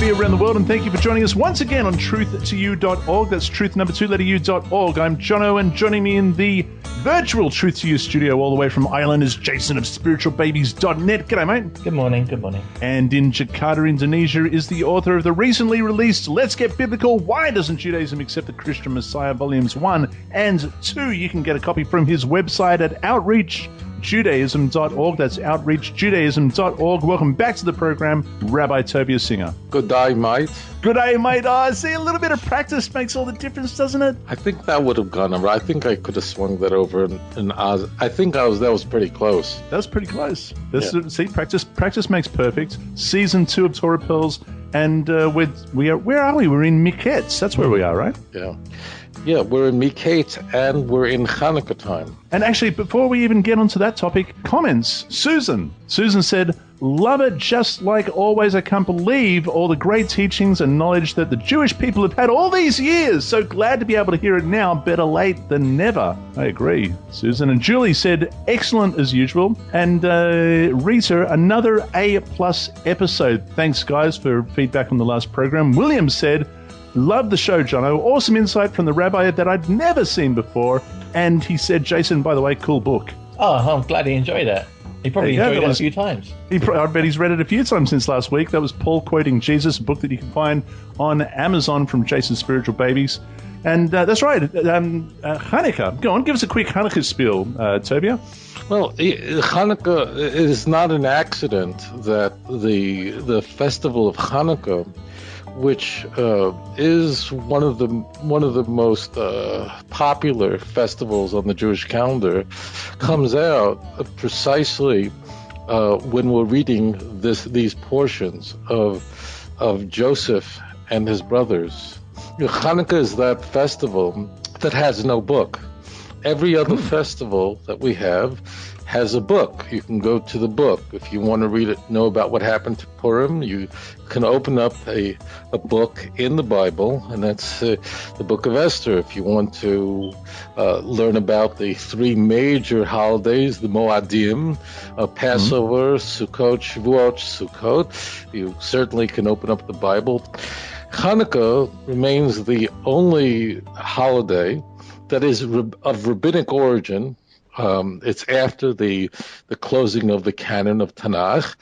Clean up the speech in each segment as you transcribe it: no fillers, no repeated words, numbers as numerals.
be around the world, and thank you for joining us once again on truth2u.org. That's truth number 2 letter u.org. I'm Jono, and joining me in the virtual Truth to You studio all the way from Ireland is Jason of Spiritualbabies.net. G'day, mate. Good morning, good morning. And in Jakarta, Indonesia, is the author of the recently released Let's Get Biblical, Why Doesn't Judaism Accept the Christian Messiah, Volumes 1 and 2. You can get a copy from his website at outreachjudaism.org. That's outreachjudaism.org. Welcome back to the program, Rabbi Tovia Singer. Good day, mate. Good day, mate. Oh, see, a little bit of practice makes all the difference, doesn't it? I think that would have gone over. I think I could have swung that over in Oz. I think that was pretty close. That was pretty close. See, practice makes perfect. Season 2 of Torah Pearls, and where are we? We're in Miketz. That's where we are, right? Yeah, we're in Miketz and we're in Hanukkah time. And actually, before we even get onto that topic, comments. Susan said, "Love it just like always. I can't believe all the great teachings and knowledge that the Jewish people have had all these years. So glad to be able to hear it now. Better late than never." I agree, Susan. And Julie said, "Excellent as usual." And Rita, another A+ episode. Thanks, guys, for feedback on the last program. William said, "Love the show, Jono. Awesome insight from the rabbi that I'd never seen before." And he said, "Jason, by the way, cool book." Oh, I'm glad he enjoyed that. He probably enjoyed it a few times. I bet he's read it a few times since last week. That was Paul Quoting Jesus, a book that you can find on Amazon from Jason's Spiritual Babies. And that's right, Hanukkah. Go on, give us a quick Hanukkah spiel, Tovia. Well, Hanukkah is not an accident that the festival of Hanukkah, which is one of the most popular festivals on the Jewish calendar, comes out precisely when we're reading these portions of Joseph and his brothers. Hanukkah is that festival that has no book. Every other festival that we have has a book. You can go to the book. If you want to read it, know about what happened to Purim, you can open up a book in the Bible, and that's the book of Esther. If you want to learn about the three major holidays, the Moadim, Passover, Sukkot, Shavuot, Sukkot, you certainly can open up the Bible. Hanukkah remains the only holiday that is of rabbinic origin. It's after the closing of the canon of Tanakh,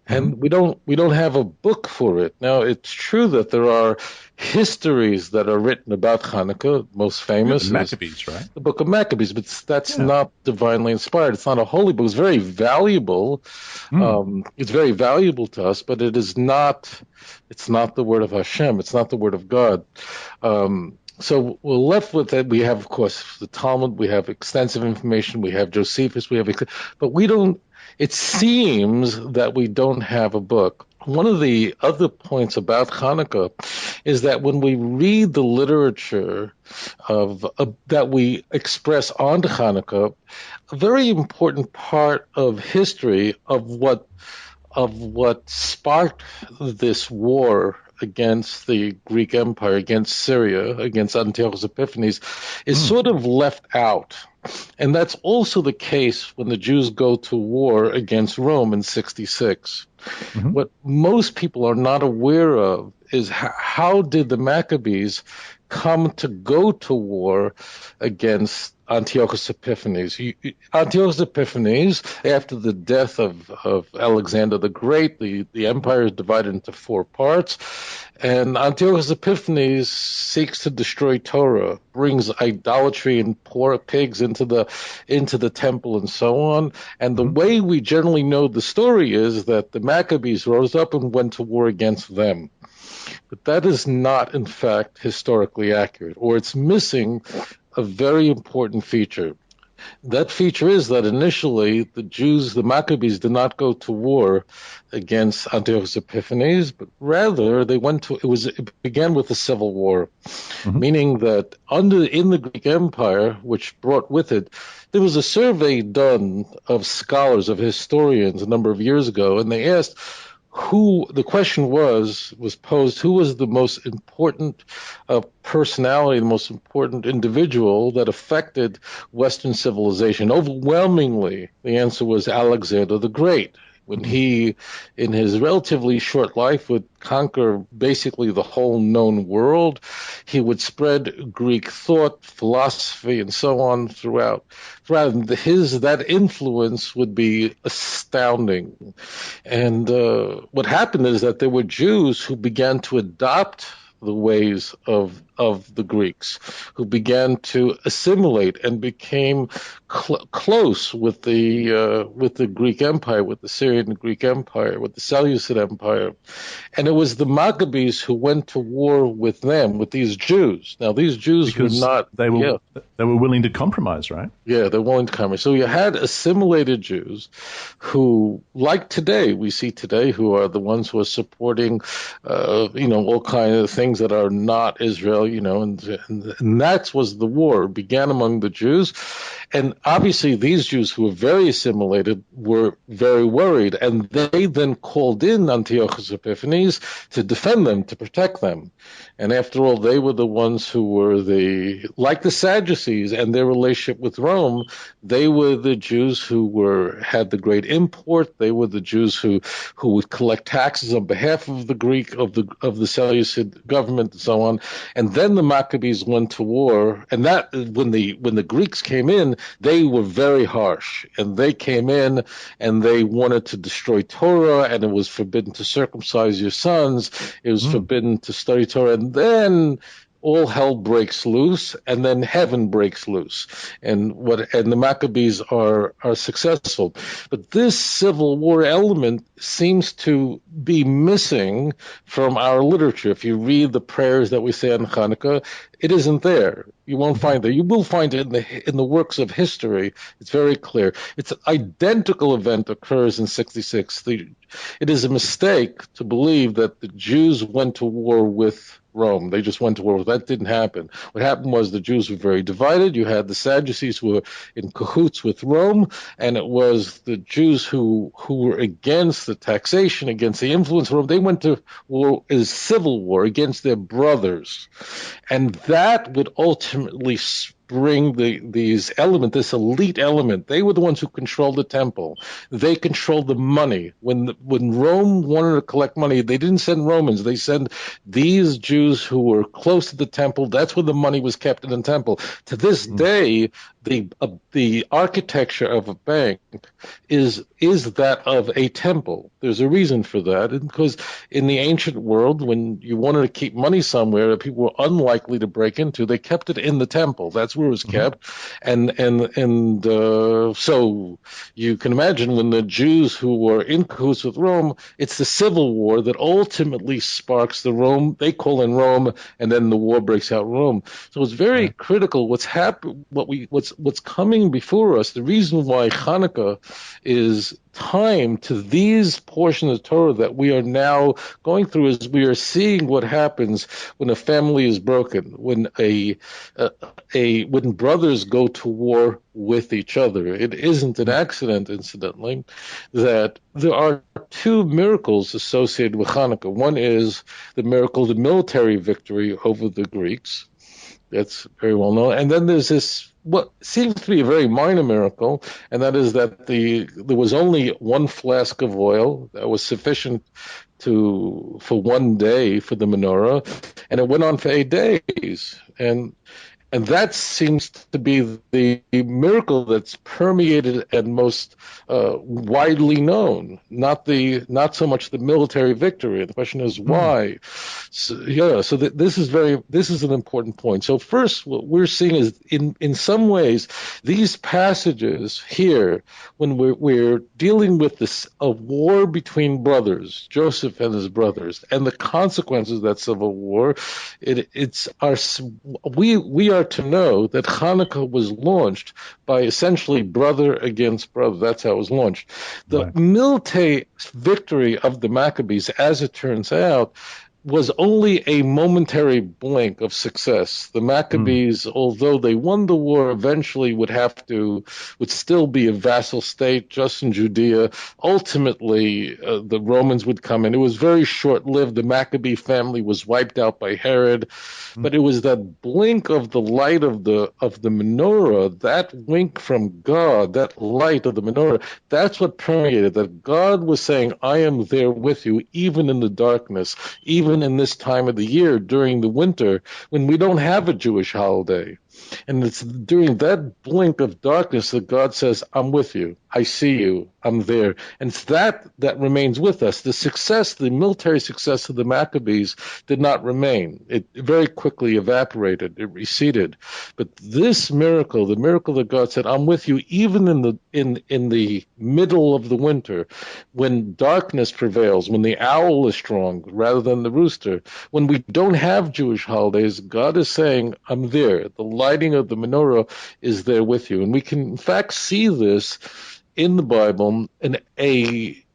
and we don't have a book for it. Now, it's true that there are histories that are written about Hanukkah. Most famous Maccabees, right? The Book of Maccabees, but that's not divinely inspired. It's not a holy book. It's very valuable. It's very valuable to us, but it is not. It's not the word of Hashem. It's not the word of God. So we're left with that. We have, of course, the Talmud. We have extensive information. We have Josephus. But we don't. It seems that we don't have a book. One of the other points about Hanukkah is that when we read the literature that we express on Hanukkah, a very important part of history of what sparked this war against the Greek Empire, against Syria, against Antiochus Epiphanes, is sort of left out. And that's also the case when the Jews go to war against Rome in 66. What most people are not aware of is how did the Maccabees come to go to war against Antiochus Epiphanes. Antiochus Epiphanes, after the death of Alexander the Great, the empire is divided into four parts, and Antiochus Epiphanes seeks to destroy Torah, brings idolatry and poor pigs into the temple and so on. And the way we generally know the story is that the Maccabees rose up and went to war against them. But that is not, in fact, historically accurate, or it's missing a very important feature. That feature is that initially the Maccabees did not go to war against Antiochus Epiphanes, but rather it began with a civil war, meaning that in the Greek Empire, which brought with it, there was a survey done of scholars, of historians a number of years ago, and they asked the question was posed, who was the most important personality, the most important individual that affected Western civilization? Overwhelmingly, the answer was Alexander the Great. when he, in his relatively short life, would conquer basically the whole known world. He would spread Greek thought, philosophy, and so on throughout. That influence would be astounding. And what happened is that there were Jews who began to adopt the ways of the Greeks, who began to assimilate and became close with the Greek Empire, with the Syrian Greek Empire, with the Seleucid Empire. And it was the Maccabees who went to war with them, with these Jews. Now, these Jews because were not... They were willing to compromise, right? Yeah, they're willing to compromise. So you had assimilated Jews who, like today, we see today, who are the ones who are supporting, all kinds of things that are not Israel, and that was the war. It began among the Jews. And obviously these Jews who were very assimilated were very worried, and they then called in Antiochus Epiphanes to defend them, to protect them. And after all, they were the ones who were like the Sadducees and their relationship with Rome, they were the Jews who had the great import. They were the Jews who would collect taxes on behalf of the Greek, of the Seleucid government and so on. And then the Maccabees went to war, and that when the Greeks came in, they were very harsh, and they came in and they wanted to destroy Torah, and it was forbidden to circumcise your sons. It was forbidden to study Torah, and then all hell breaks loose, and then heaven breaks loose, and the Maccabees are successful. But this civil war element seems to be missing from our literature. If you read the prayers that we say on Hanukkah, it isn't there. You won't find it. You will find it in the works of history. It's very clear. It's an identical event occurs in 66. It is a mistake to believe that the Jews went to war with Rome. They just went to war. That didn't happen. What happened was the Jews were very divided. You had the Sadducees who were in cahoots with Rome, and it was the Jews who were against the taxation, against the influence of Rome. They went to war as civil war against their brothers. And that would ultimately bring this elite element. They were the ones who controlled the temple. They controlled the money. When Rome wanted to collect money, they didn't send Romans. They sent these Jews who were close to the temple. That's where the money was kept in the temple. To this day, the architecture of a bank is that of a temple. There's a reason for that, because in the ancient world, when you wanted to keep money somewhere that people were unlikely to break into, they kept it in the temple. That's where it was kept, and so you can imagine when the Jews who were in cahoots with Rome, it's the civil war that ultimately sparks the Rome. They call in Rome, and then the war breaks out in Rome. So it's very critical what's coming before us. The reason why Hanukkah is time to these portions of Torah that we are now going through is we are seeing what happens when a family is broken, when when brothers go to war with each other. It isn't an accident, incidentally, that there are two miracles associated with Hanukkah. One is the miracle of the military victory over the Greeks. That's very well known. And then there's this what seems to be a very minor miracle, and that is that there was only one flask of oil that was sufficient for 1 day for the menorah, and it went on for 8 days. And that seems to be the miracle that's permeated and most widely known, not so much the military victory. The question is why. So this is an important point. So first, what we're seeing is in some ways these passages here, when we're dealing with a war between brothers, Joseph and his brothers, and the consequences of that civil war, we are to know that Hanukkah was launched by essentially brother against brother. That's how it was launched. The military victory of the Maccabees, as it turns out, was only a momentary blink of success. The Maccabees, although they won the war, eventually would still be a vassal state just in Judea. Ultimately, the Romans would come in. It was very short-lived. The Maccabee family was wiped out by Herod, but it was that blink of the light of the menorah, that wink from God, that light of the menorah, that's what permeated, that God was saying, I am there with you, even in the darkness, even in this time of the year during the winter when we don't have a Jewish holiday. And it's during that blink of darkness that God says, I'm with you. I see you. I'm there. And it's that remains with us. The military success of the Maccabees did not remain. It very quickly evaporated. It receded. But this miracle, the miracle that God said, I'm with you, even in the middle of the winter, when darkness prevails, when the owl is strong rather than the rooster, when we don't have Jewish holidays, God is saying, I'm there. The lighting of the menorah is there with you. And we can, in fact, see this in the Bible, an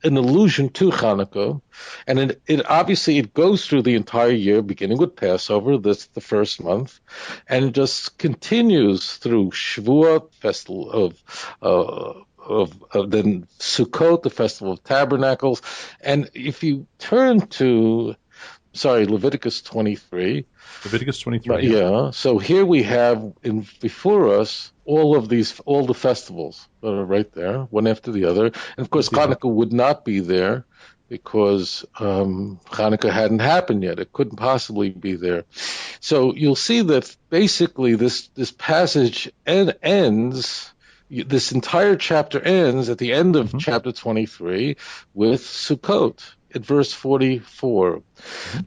allusion to Hanukkah, and it obviously it goes through the entire year, beginning with Passover, that's the first month, and it just continues through Shavuot, festival of then Sukkot, the festival of tabernacles, and if you turn to Leviticus 23. Leviticus 23. Yeah. So here we have before us all the festivals that are right there, one after the other. And of course, Hanukkah would not be there because Hanukkah hadn't happened yet. It couldn't possibly be there. So you'll see that basically this passage ends. This entire chapter ends at the end of chapter 23 with Sukkot at verse 44.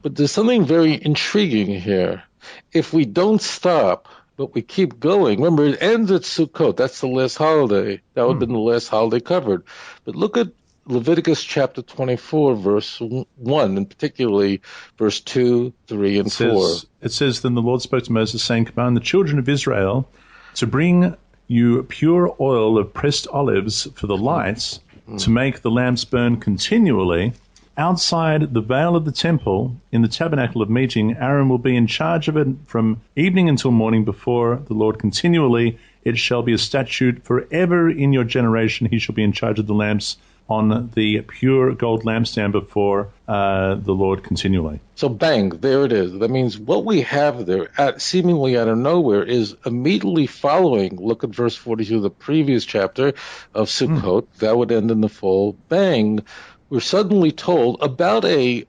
But there's something very intriguing here. If we don't stop, but we keep going, remember it ends at Sukkot. That's the last holiday. That would have been the last holiday covered. But look at Leviticus chapter 24, verse 1, and particularly verse 2, 3, and 4. It says, Then the Lord spoke to Moses, saying, Command the children of Israel to bring you pure oil of pressed olives for the lights, to make the lamps burn continually. Outside the veil of the temple, in the tabernacle of meeting, Aaron will be in charge of it from evening until morning before the Lord continually. It shall be a statute forever in your generation. He shall be in charge of the lamps on the pure gold lampstand before the Lord continually. So bang, there it is. That means what we have there, seemingly out of nowhere, is immediately following, look at verse 42 of the previous chapter of Sukkot, that would end in the fall, bang, we're suddenly told about the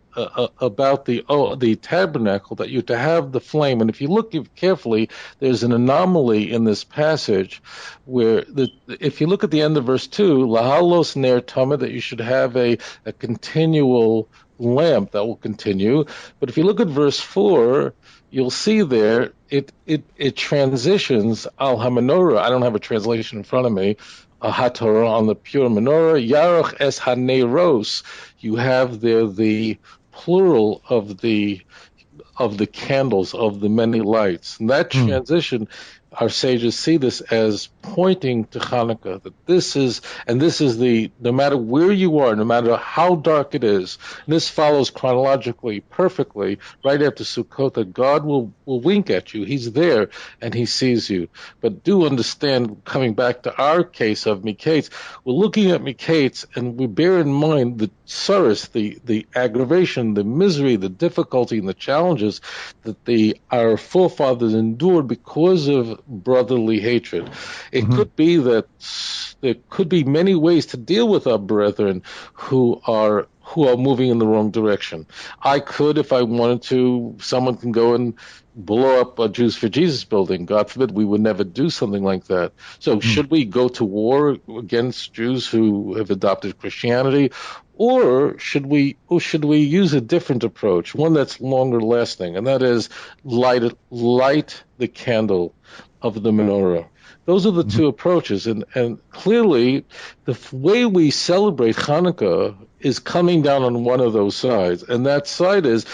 tabernacle, that you're to have the flame. And if you look carefully, there's an anomaly in this passage where if you look at the end of verse 2, lahalos ner tameh, that you should have a continual lamp that will continue. But if you look at verse 4, you'll see there it transitions al hamenorah. I don't have a translation in front of me. HaTorah, on the pure menorah, Yaroch es haneros. You have there the plural of the candles, of the many lights. And that transition, our sages see this as pointing to Hanukkah, that this is no matter where you are, no matter how dark it is, and this follows chronologically perfectly right after Sukkot, that God will wink at you. He's there and he sees you. But do understand, coming back to our case of Miketz, we're looking at Miketz and we bear in mind the sorrows, the aggravation, the misery, the difficulty, and the challenges that our forefathers endured because of brotherly hatred. It could be that there could be many ways to deal with our brethren who are moving in the wrong direction. I could, if I wanted to, someone can go and blow up a Jews for Jesus building. God forbid, we would never do something like that. So should we go to war against Jews who have adopted Christianity? Or should we use a different approach, one that's longer lasting, and that is light the candle of the menorah. Those are the two approaches. And clearly, the way we celebrate Hanukkah is coming down on one of those sides. And that side is,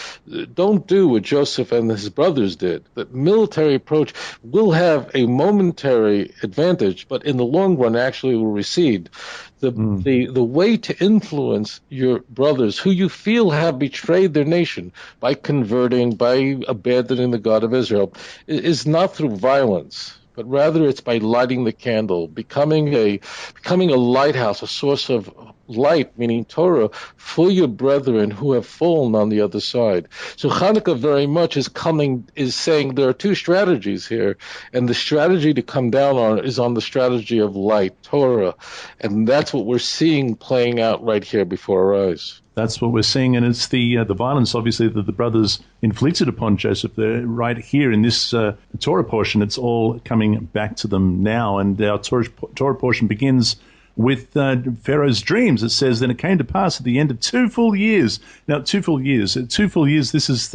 don't do what Joseph and his brothers did. The military approach will have a momentary advantage, but in the long run actually will recede. The way to influence your brothers who you feel have betrayed their nation by converting, by abandoning the God of Israel, is not through violence, but rather it's by lighting the candle, becoming a lighthouse, a source of light, meaning Torah, for your brethren who have fallen on the other side. So Hanukkah very much is saying there are two strategies here, and the strategy to come down on is on the strategy of light, Torah, and that's what we're seeing playing out right here before our eyes. That's what we're seeing, and it's the violence, obviously, that the brothers inflicted upon Joseph. Right here in this Torah portion, it's all coming back to them now, and our Torah portion begins with Pharaoh's dreams. It says, then it came to pass at the end of 2 full years. Now, 2 full years. 2 full years, this is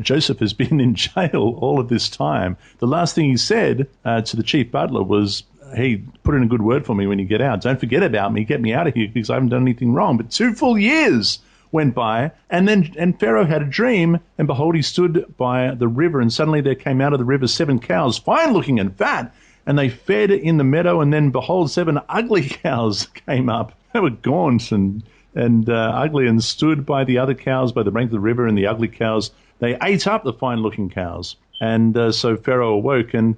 Joseph has been in jail all of this time. The last thing he said to the chief butler was, hey, put in a good word for me when you get out. Don't forget about me. Get me out of here because I haven't done anything wrong. But 2 full years went by, and Pharaoh had a dream, and behold, he stood by the river, and suddenly there came out of the river 7 cows, fine-looking and fat, and they fed in the meadow, and then behold, 7 ugly cows came up. They were gaunt and ugly, and stood by the other cows by the brink of the river, and the ugly cows, they ate up the fine-looking cows. And so Pharaoh awoke, and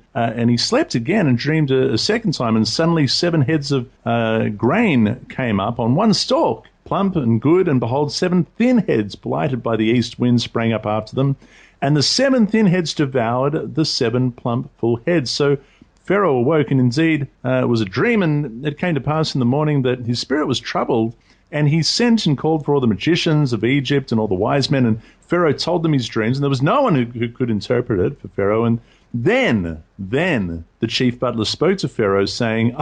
he slept again and dreamed a second time, and suddenly 7 heads of grain came up on one stalk, plump and good, and behold, 7 thin heads, blighted by the east wind, sprang up after them, and the 7 thin heads devoured the 7 plump full heads. So Pharaoh awoke, and indeed it was a dream, and it came to pass in the morning that his spirit was troubled, and he sent and called for all the magicians of Egypt and all the wise men, and Pharaoh told them his dreams, and there was no one who could interpret it for Pharaoh. And then the chief butler spoke to Pharaoh, saying,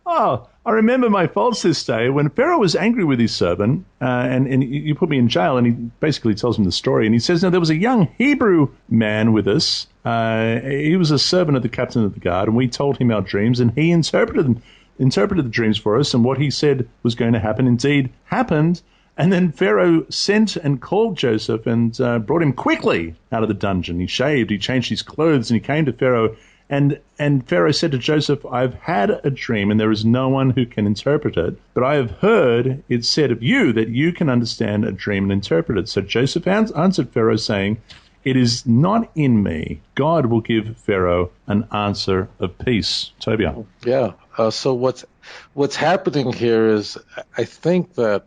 I remember my faults this day. When Pharaoh was angry with his servant, and you put me in jail, and he basically tells him the story, and he says, now there was a young Hebrew man with us. He was a servant of the captain of the guard, and we told him our dreams, and he interpreted the dreams for us, and what he said was going to happen indeed happened. And then Pharaoh sent and called Joseph and brought him quickly out of the dungeon. He shaved, he changed his clothes, and he came to Pharaoh. And Pharaoh said to Joseph, I've had a dream, and there is no one who can interpret it. But I have heard it said of you that you can understand a dream and interpret it. So Joseph answered Pharaoh, saying, it is not in me. God will give Pharaoh an answer of peace. Tovia. Yeah. So what's happening here is, I think that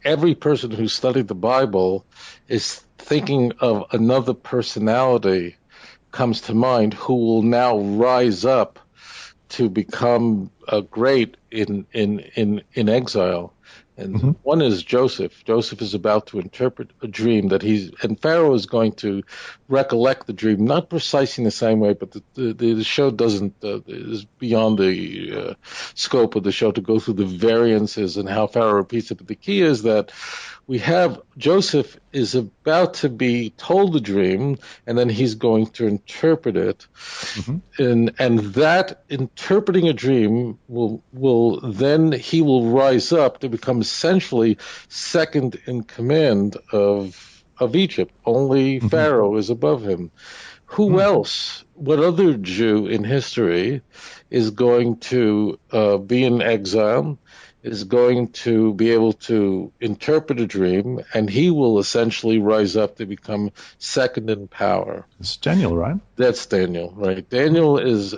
every person who studied the Bible is thinking of another personality comes to mind who will now rise up to become great in exile. And one is Joseph. Joseph is about to interpret a dream and Pharaoh is going to recollect the dream, not precisely in the same way, but the show is beyond the scope of the show to go through the variances and how Pharaoh repeats it. But the key is that we have Joseph is about to be told the dream, and then he's going to interpret it. And that interpreting a dream will then he will rise up to become essentially second in command of Egypt. Only Pharaoh is above him. Who else? What other Jew in history is going to be in exile, is going to be able to interpret a dream, and he will essentially rise up to become second in power? It's Daniel, right? That's Daniel, right? Daniel is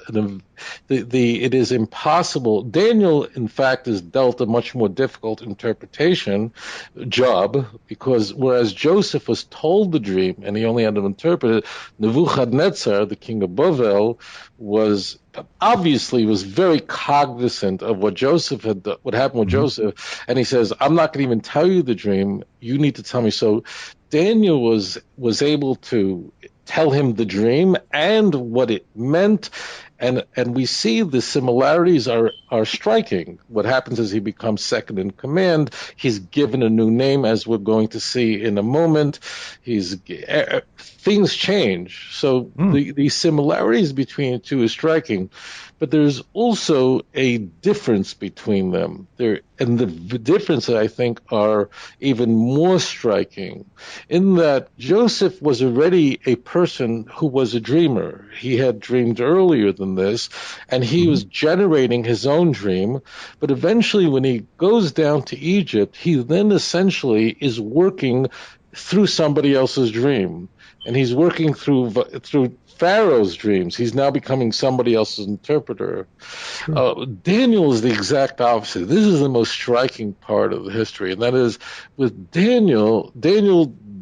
it is impossible. Daniel, in fact, is dealt a much more difficult interpretation job, because whereas Joseph was told the dream and he only had to interpret it, Nebuchadnezzar, the king of Babel, was very cognizant of what happened with Joseph, and he says, I'm not going to even tell you the dream. You need to tell me. So Daniel was able to tell him the dream and what it meant, and we see the similarities are are striking. What happens is he becomes second in command. He's given a new name, as we're going to see in a moment. Things change. So the similarities between the two is striking. But there's also a difference between them. And the differences, I think, are even more striking in that Joseph was already a person who was a dreamer. He had dreamed earlier than this, and he was generating his own dream. But eventually, when he goes down to Egypt, he then essentially is working through somebody else's dream. And he's working through Pharaoh's dreams. He's now becoming somebody else's interpreter. Sure. Daniel is the exact opposite. This is the most striking part of the history, and that is with Daniel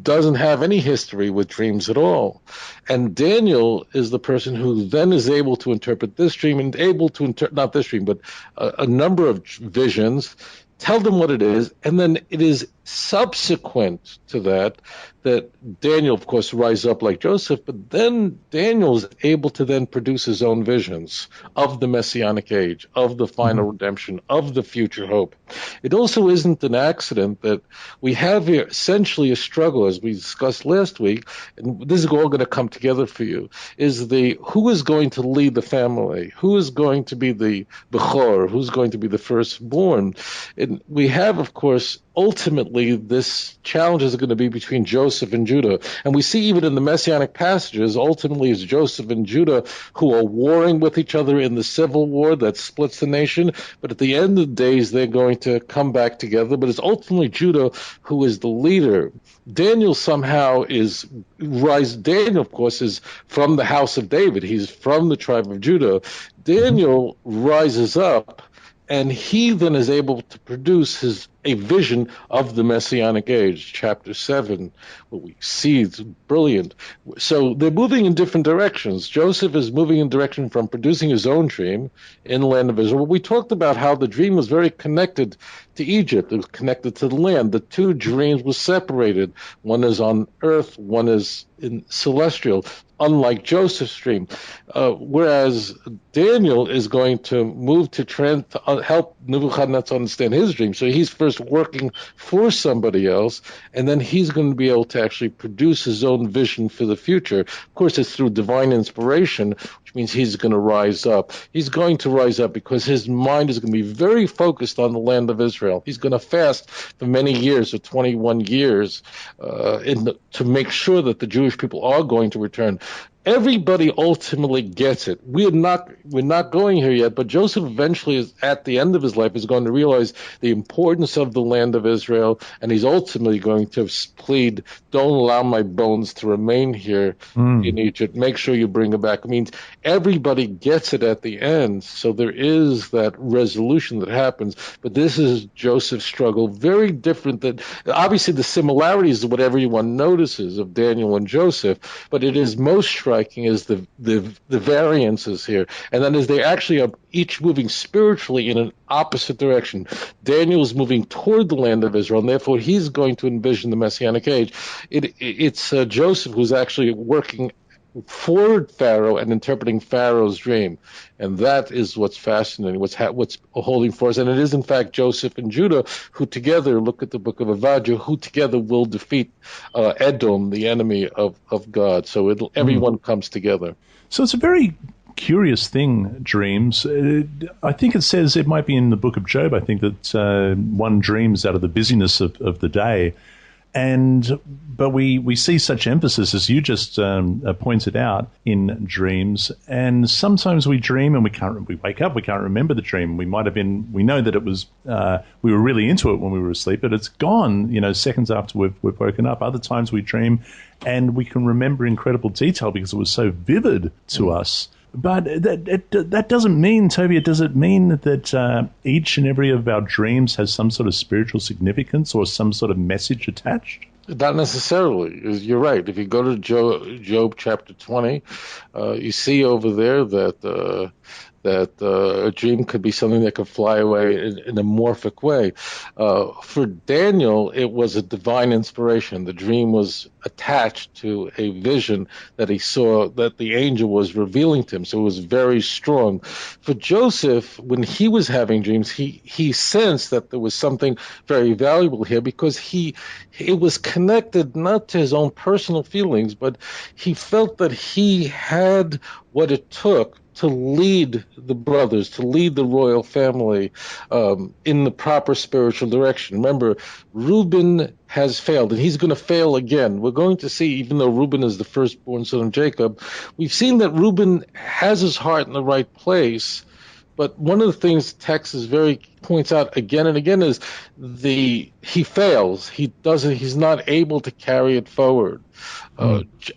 doesn't have any history with dreams at all. And Daniel is the person who then is able to interpret this dream and able to not this dream, but a number of visions, tell them what it is, and then it is subsequent to that Daniel, of course, rises up like Joseph, but then Daniel is able to then produce his own visions of the Messianic age, of the final redemption, of the future hope. It also isn't an accident that we have here essentially a struggle, as we discussed last week, and this is all going to come together for you, is who is going to lead the family? Who is going to be the Bechor? Who's going to be the firstborn? And we have, of course, ultimately, this challenge is going to be between Joseph and Judah. And we see even in the Messianic passages, ultimately it's Joseph and Judah who are warring with each other in the civil war that splits the nation. But at the end of the days, they're going to come back together. But it's ultimately Judah who is the leader. Daniel somehow Daniel, of course, is from the house of David. He's from the tribe of Judah. Daniel rises up, and he then is able to produce a vision of the Messianic age, chapter 7. What we see is brilliant. So they're moving in different directions. Joseph is moving in direction from producing his own dream in the land of Israel. We talked about how the dream was very connected to Egypt. It was connected to the land. The two dreams were separated. One is on earth, one is in celestial, unlike Joseph's dream. Whereas Daniel is going to move to help Nebuchadnezzar understand his dream. So he's first working for somebody else, and then he's going to be able to actually produce his own vision for the future. Of course, it's through divine inspiration, which means he's going to rise up. He's going to rise up because his mind is going to be very focused on the land of Israel. He's going to fast for many years, or 21 years, to make sure that the Jewish people are going to return. Everybody ultimately gets it. We're not going here yet, but Joseph eventually, at the end of his life, is going to realize the importance of the land of Israel, and he's ultimately going to plead, don't allow my bones to remain here in Egypt. Make sure you bring them back. It means everybody gets it at the end, so there is that resolution that happens. But this is Joseph's struggle, very different than, obviously the similarities is what everyone notices of Daniel and Joseph, but it is most striking is the variances here, and that is they actually are each moving spiritually in an opposite direction. Daniel is moving toward the land of Israel, and therefore he's going to envision the Messianic age. It's Joseph who's actually working for Pharaoh and interpreting Pharaoh's dream, and that is what's fascinating, what's holding for us. And it is in fact Joseph and Judah who together, look at the book of Avadia, who together will defeat Edom, the enemy of God. So everyone comes together. So it's a very curious thing, dreams. I think it says, it might be in the book of Job, I think that one dreams out of the busyness of the day. But we see such emphasis, as you just pointed out, in dreams. And sometimes we dream and we wake up, we can't remember the dream. We know that it was, we were really into it when we were asleep, but it's gone, seconds after we've woken up. Other times we dream and we can remember incredible detail because it was so vivid to us. But that doesn't mean, Tovia, does it mean that each and every of our dreams has some sort of spiritual significance or some sort of message attached? Not necessarily. You're right. If you go to Job chapter 20, you see over there that that a dream could be something that could fly away in a morphic way. For Daniel, it was a divine inspiration. The dream was attached to a vision that he saw that the angel was revealing to him, so it was very strong. For Joseph, when he was having dreams, he sensed that there was something very valuable here, because it was connected not to his own personal feelings, but he felt that he had what it took to lead the brothers, to lead the royal family in the proper spiritual direction. Remember, Reuben has failed, and he's going to fail again. We're going to see, even though Reuben is the firstborn son of Jacob, we've seen that Reuben has his heart in the right place. But one of the things the text points out again and again is he fails. He's not able to carry it forward.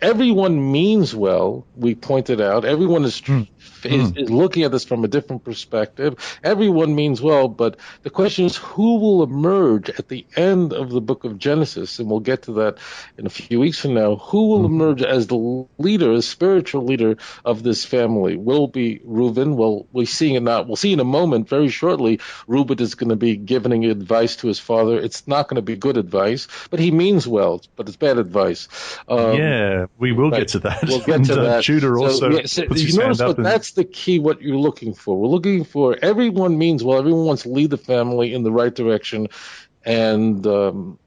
Everyone means well, we pointed out. Everyone is looking at this from a different perspective. Everyone means well, but the question is, who will emerge at the end of the book of Genesis? And we'll get to that in a few weeks from now. Who will emerge as the leader, the spiritual leader of this family? Will it be Reuben? Well, we're seeing it now. We'll see in a moment, very shortly, Reuben is going to be giving advice to his father. It's not going to be good advice, but he means well, but it's bad advice. We will get to that. We'll get to that. Judah also puts his hand up. That's the key, what you're looking for. We're looking for everyone means well. Everyone wants to lead the family in the right direction. And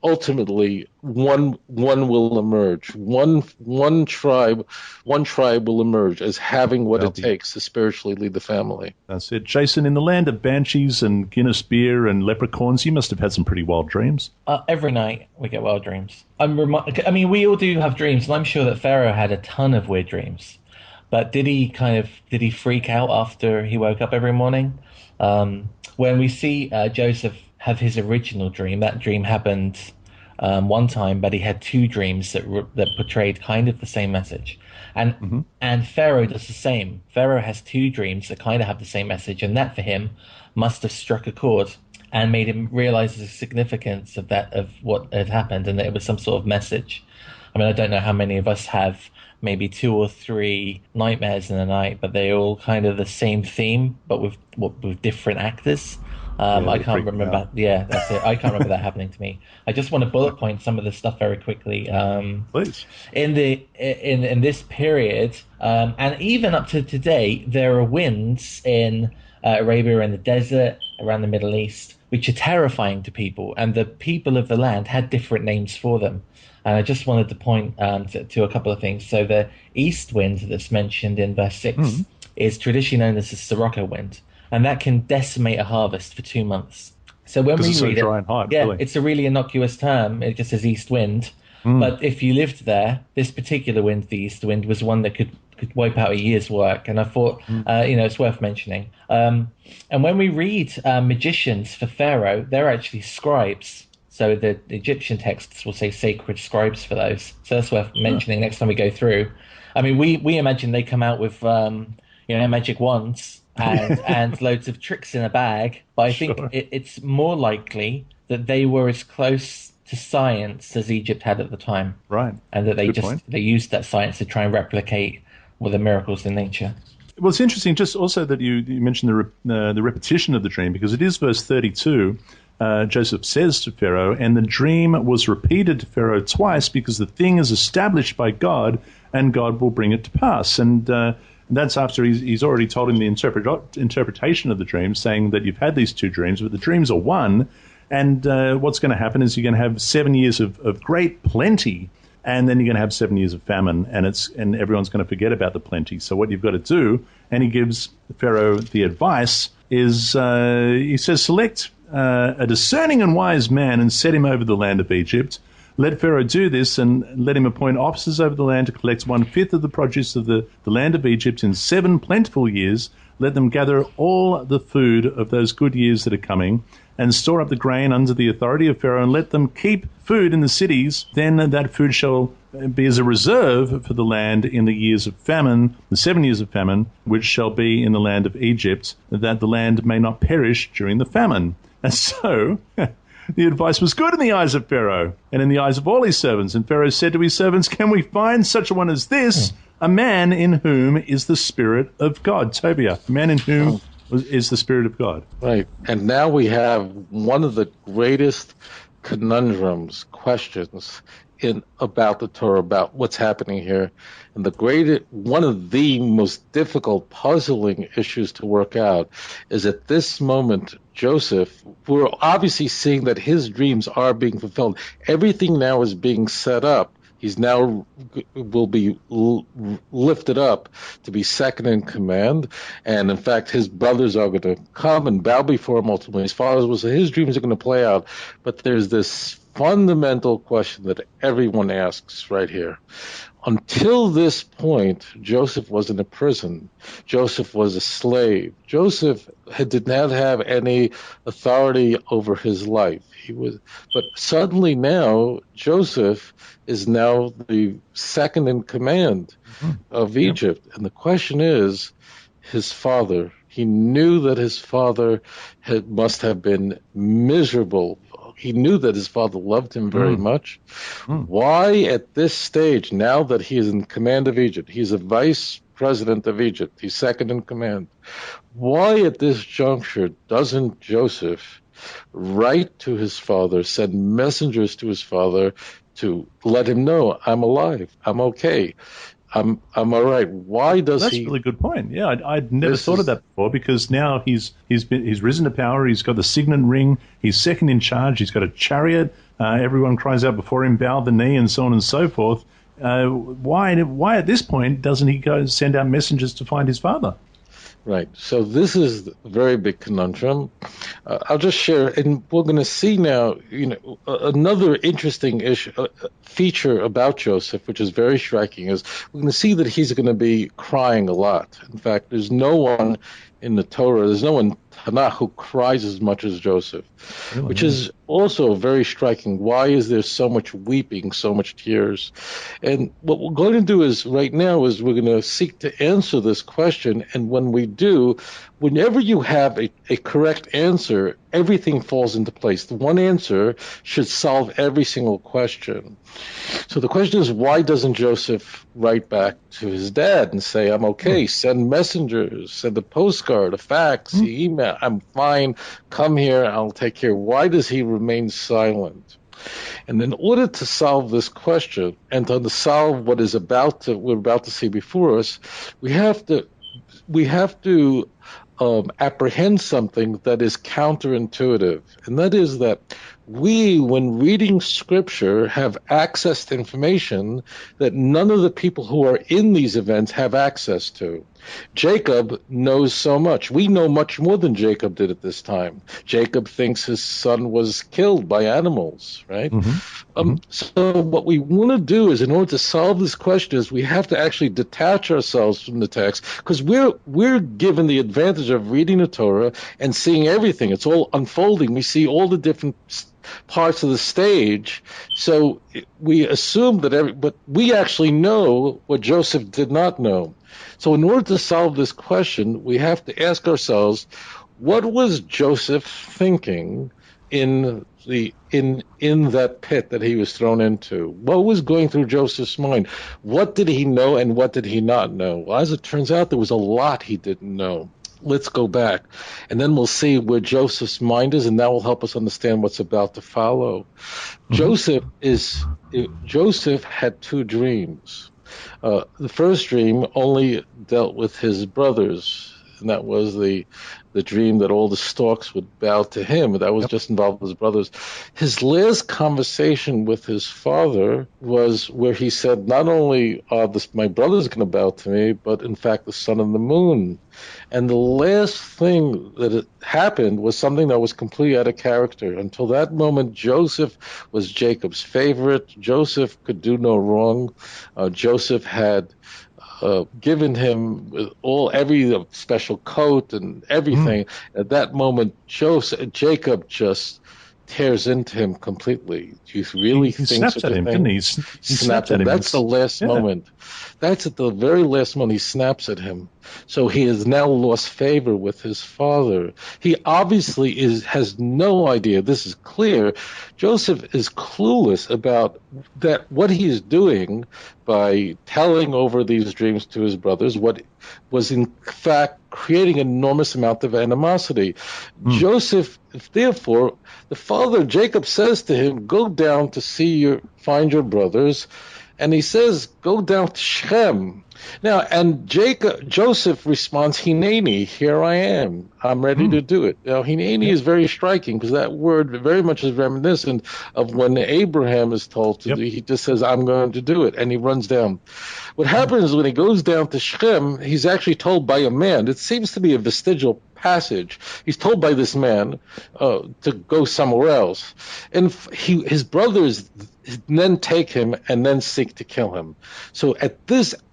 ultimately, one will emerge. One tribe will emerge as having what it takes to spiritually lead the family. That's it. Jason, in the land of banshees and Guinness beer and leprechauns, you must have had some pretty wild dreams. Every night we get wild dreams. We all do have dreams, and I'm sure that Pharaoh had a ton of weird dreams. But did he freak out after he woke up every morning? When we see Joseph have his original dream, that dream happened one time, but he had two dreams that portrayed kind of the same message. And Pharaoh does the same. Pharaoh has two dreams that kind of have the same message, and that for him must have struck a chord and made him realize the significance of what had happened, and that it was some sort of message. I don't know how many of us have maybe 2 or 3 nightmares in the night, but they're all kind of the same theme, but with different actors. I can't remember. Yeah, that's it. I can't remember that happening to me. I just want to bullet point some of this stuff very quickly. Please. In this period, and even up to today, there are winds in Arabia and the desert around the Middle East, which are terrifying to people, and the people of the land had different names for them. And I just wanted to point to a couple of things. So the east wind that's mentioned in verse 6 is traditionally known as the Sirocco wind, and that can decimate a harvest for 2 months. So when we read dry and hot, it's a really innocuous term. It just says east wind. But if you lived there, this particular wind, the east wind, was one that could wipe out a year's work. And I thought, it's worth mentioning. And when we read magicians for Pharaoh, they're actually scribes. So the Egyptian texts will say sacred scribes for those. So that's worth mentioning next time we go through. We imagine they come out with magic wands and loads of tricks in a bag. But I think it's more likely that they were as close to science as Egypt had at the time. Right. And that they used that science to try and replicate the miracles in nature. Well, it's interesting just also that you mentioned the repetition of the dream, because it is verse 32. Joseph says to Pharaoh, and the dream was repeated to Pharaoh twice, because the thing is established by God, and God will bring it to pass. And that's after he's already told him the interpretation of the dream, saying that you've had these 2 dreams, but the dreams are one, and what's going to happen is you're going to have 7 years of great plenty, and then you're going to have 7 years of famine, and everyone's going to forget about the plenty. So what you've got to do, and he gives Pharaoh the advice, is he says, select a discerning and wise man and set him over the land of Egypt. Let Pharaoh do this, and let him appoint officers over the land to collect 1/5 of the produce of the land of Egypt in 7 plentiful years. Let them gather all the food of those good years that are coming, and store up the grain under the authority of Pharaoh, and let them keep food in the cities. Then that food shall be as a reserve for the land in the years of famine, the 7 years of famine, which shall be in the land of Egypt, that the land may not perish during the famine. And so the advice was good in the eyes of Pharaoh and in the eyes of all his servants. And Pharaoh said to his servants, can we find such a one as this, a man in whom is the Spirit of God. Tovia, a man in whom is the Spirit of God. Right. And now we have one of the greatest conundrums, questions about the Torah, about what's happening here. And one of the most difficult, puzzling issues to work out is at this moment, Joseph, we're obviously seeing that his dreams are being fulfilled. Everything now is being set up. He's now will be lifted up to be second in command. And in fact, his brothers are going to come and bow before him ultimately. His father will say his dreams are going to play out. But there's this fundamental question that everyone asks right here. Until this point, Joseph was in a prison. Joseph was a slave. Joseph did not have any authority over his life. But suddenly now, Joseph is now the second in command of Egypt. And the question is, his father. He knew that his father must have been miserable. He knew that his father loved him very much. Why at this stage, now that he is in command of Egypt, he's a vice president of Egypt, he's second in command, why at this juncture doesn't Joseph write to his father, send messengers to his father to let him know, I'm alive, I'm okay, I'm all right? Why does That's he? a really good point. Yeah, I'd never thought of that before, because now he's risen to power. He's got the signet ring. He's second in charge. He's got a chariot. Everyone cries out before him, bow the knee, and so on and so forth. Why at this point doesn't he go send out messengers to find his father? Right. So this is a very big conundrum. I'll just share, and we're going to see now, another interesting feature about Joseph, which is very striking, is we're going to see that he's going to be crying a lot. In fact, there's no one in the Torah, there's no one in Tanakh who cries as much as Joseph, which is also very striking. Why is there so much weeping, so much tears? And what we're going to do is right now is we're going to seek to answer this question. And when we do, whenever you have a correct answer, everything falls into place. The one answer should solve every single question. So the question is, why doesn't Joseph write back to his dad and say, I'm okay, send messengers, send a postcard, a fax, email, I'm fine, come here, I'll take care. Why does he remain silent? And in order to solve this question and to solve what is we're about to see before us, we have to apprehend something that is counterintuitive, and that is that we, when reading Scripture, have access to information that none of the people who are in these events have access to. Jacob knows so much. We know much more than Jacob did at this time. Jacob thinks his son was killed by animals, right? So what we want to do is, in order to solve this question, is we have to actually detach ourselves from the text, because we're given the advantage of reading the Torah and seeing everything. It's all unfolding. We see all the different parts of the stage. So we assume but we actually know what Joseph did not know. So in order to solve this question, we have to ask ourselves, what was Joseph thinking in that pit that he was thrown into? What was going through Joseph's mind? What did he know and what did he not know? Well, as it turns out, there was a lot he didn't know. Let's go back, and then we'll see where Joseph's mind is, and that will help us understand what's about to follow. Joseph had two dreams. The first dream only dealt with his brothers, and that was the dream that all the storks would bow to him. That was just involved with his brothers. His last conversation with his father was where he said, not only are my brothers going to bow to me, but in fact the sun and the moon. And the last thing that happened was something that was completely out of character. Until that moment, Joseph was Jacob's favorite. Joseph could do no wrong. Joseph had given him every special coat and everything. At that moment, Jacob just tears into him completely. Do you really think snapped at him, didn't he? He snapped at him. That's the last moment. That's at the very last moment he snaps at him. So he has now lost favor with his father. He obviously has no idea. This is clear. Joseph is clueless about that what he is doing by telling over these dreams to his brothers, what was in fact creating an enormous amount of animosity. Joseph, therefore, the father Jacob says to him, go down to find your brothers. And he says, go down to Shechem. Now, and Joseph responds, Hineni, here I am. I'm ready to do it. Now, Hineni is very striking because that word very much is reminiscent of when Abraham is told to do. He just says, I'm going to do it. And he runs down. What happens when he goes down to Shechem, he's actually told by a man. It seems to be a vestigial passage. He's told by this man to go somewhere else. And his brothers then take him and then seek to kill him. So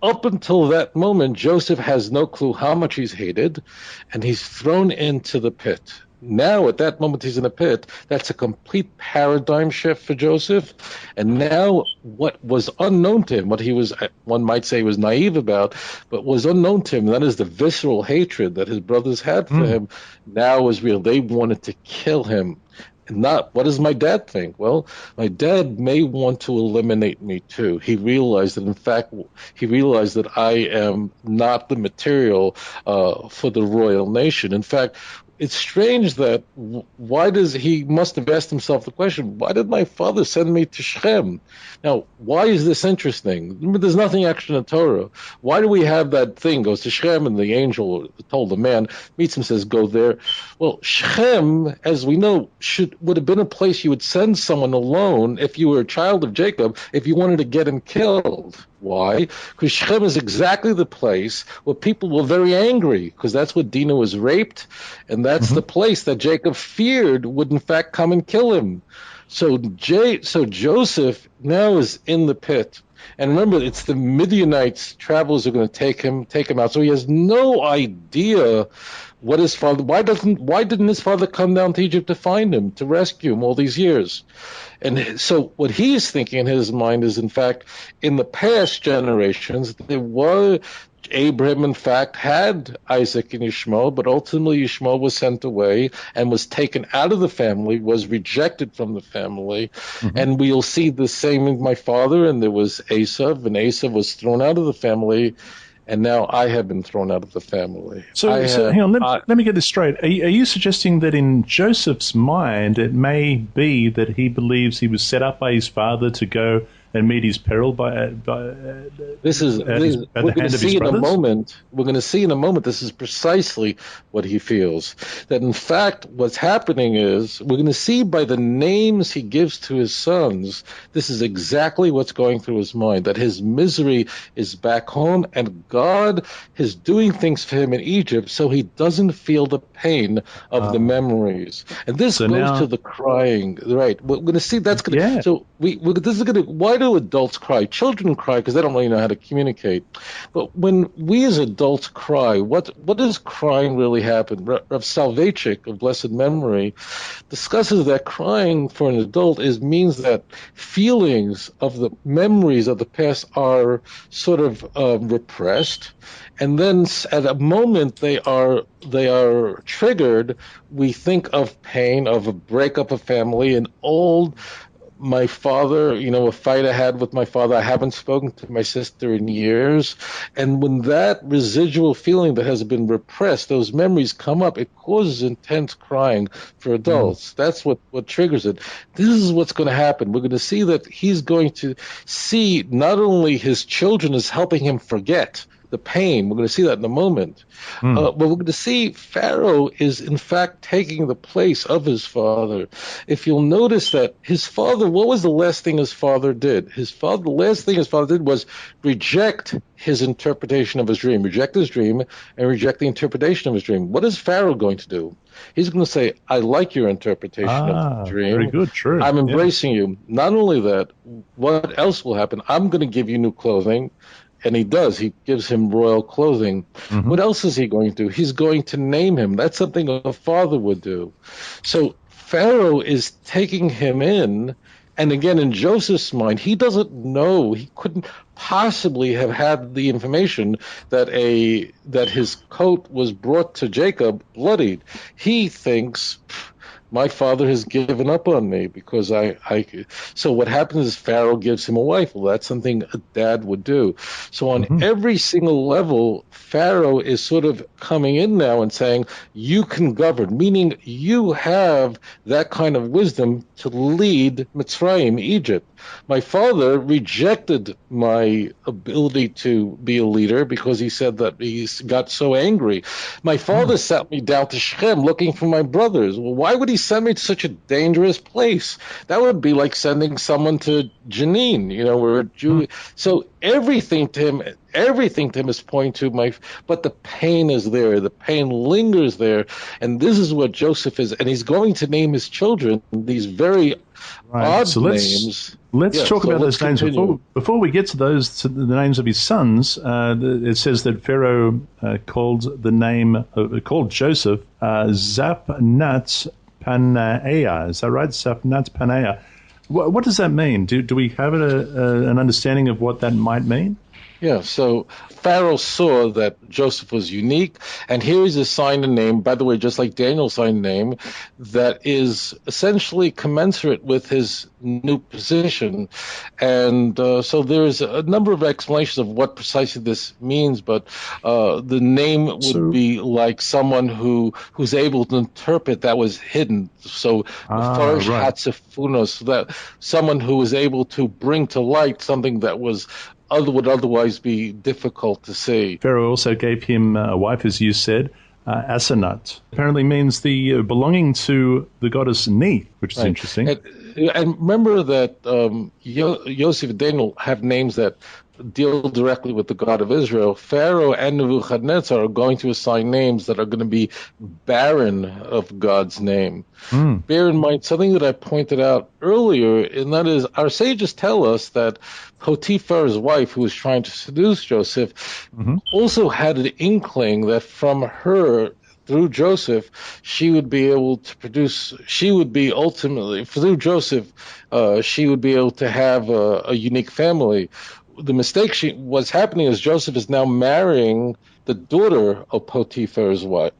up until that moment, Joseph has no clue how much he's hated, and he's thrown into the pit. Now, at that moment he's in the pit, that's a complete paradigm shift for Joseph. And now what was unknown to him, what he was, one might say, was naive about, but was unknown to him, that is the visceral hatred that his brothers had for him, now was real. They wanted to kill him. Not, what does my dad think? Well, my dad may want to eliminate me too. He realized that I am not the material for the royal nation. In fact, it's strange that he must have asked himself the question, why did my father send me to Shechem? Now, why is this interesting? There's nothing actually in the Torah. Why do we have that thing, goes to Shechem, and the angel told the man, meets him, says, go there. Well, Shechem, as we know, would have been a place you would send someone alone if you were a child of Jacob, if you wanted to get him killed. Why? Because Shechem is exactly the place where people were very angry, because that's where Dinah was raped, and that's the place that Jacob feared would in fact come and kill him. So Joseph now is in the pit. And remember, it's the Midianites, travelers, are going to take him out. So he has no idea what his father. Why didn't his father come down to Egypt to find him, to rescue him all these years? And so what he's thinking in his mind is, in fact, in the past generations, Abraham, in fact, had Isaac and Ishmael, but ultimately Ishmael was sent away and was taken out of the family, was rejected from the family. And we'll see the same in my father, and there was Esav, and Esav was thrown out of the family, and now I have been thrown out of the family. So hang on, let me get this straight. Are you suggesting that in Joseph's mind it may be that he believes he was set up by his father to go and meet his peril at the hand of his brothers? We're going to see in a moment this is precisely what he feels. That in fact what's happening is, we're going to see by the names he gives to his sons, this is exactly what's going through his mind, that his misery is back home and God is doing things for him in Egypt so he doesn't feel the pain of the memories. And this goes to the crying, right? We're going to see that's going to, so this is going to, why do adults cry? Children cry because they don't really know how to communicate. But when we as adults cry, what does crying really happen? Rav Soloveitchik of blessed memory discusses that crying for an adult means that feelings of the memories of the past are sort of repressed, and then at a moment they are triggered. We think of pain, of a breakup of family, an old. My father, a fight I had with my father. I haven't spoken to my sister in years. And when that residual feeling that has been repressed, those memories come up, it causes intense crying for adults. That's what triggers it. This is what's going to happen. We're going to see that he's going to see not only his children as helping him forget the pain. We're going to see that in a moment. But we're going to see Pharaoh is, in fact, taking the place of his father. If you'll notice that his father, what was the last thing his father did? The last thing his father did was reject his interpretation of his dream, reject his dream, and reject the interpretation of his dream. What is Pharaoh going to do? He's going to say, I like your interpretation of the dream. Very good, true. I'm embracing you. Not only that, what else will happen? I'm going to give you new clothing. And he does. He gives him royal clothing. What else is he going to do? He's going to name him. That's something a father would do. So Pharaoh is taking him in. And again, in Joseph's mind, he doesn't know. He couldn't possibly have had the information that his coat was brought to Jacob bloodied. He thinks, my father has given up on me because so what happens is Pharaoh gives him a wife. Well, that's something a dad would do. So on every single level, Pharaoh is sort of coming in now and saying, you can govern, meaning you have that kind of wisdom to lead Mitzrayim, Egypt. My father rejected my ability to be a leader because he said that he got so angry. My father sent me down to Shechem looking for my brothers. Well, why would he send me to such a dangerous place? That would be like sending someone to Jenin, where a Jew. So everything to him is pointing to but the pain is there. The pain lingers there. And this is what Joseph is. And he's going to name his children these very odd names. Let's talk about those names. Before we get to those, to the names of his sons, it says that Pharaoh called Joseph Zapnat Paneah. Is that right? Zapnat Paneah. What does that mean? Do we have an understanding of what that might mean? Yeah, so Pharaoh saw that Joseph was unique, and here he's assigned a name, by the way, just like Daniel signed a name, that is essentially commensurate with his new position. And so there's a number of explanations of what precisely this means, but the name would be like someone who's able to interpret that was hidden. So Farish Hatzifunos, that someone who was able to bring to light something that would otherwise be difficult to see. Pharaoh also gave him a wife, as you said, Asenat. Apparently means the belonging to the goddess Ni, which is interesting. And remember that Yosef and Daniel have names that deal directly with the God of Israel. Pharaoh and Nebuchadnezzar are going to assign names that are going to be barren of God's name. Bear in mind something that I pointed out earlier, and that is our sages tell us that Potiphar's wife, who was trying to seduce Joseph, also had an inkling that from her, through Joseph, she would be able to produce, through Joseph, she would be able to have a unique family. The mistake was happening is Joseph is now marrying the daughter of Potiphar's wife.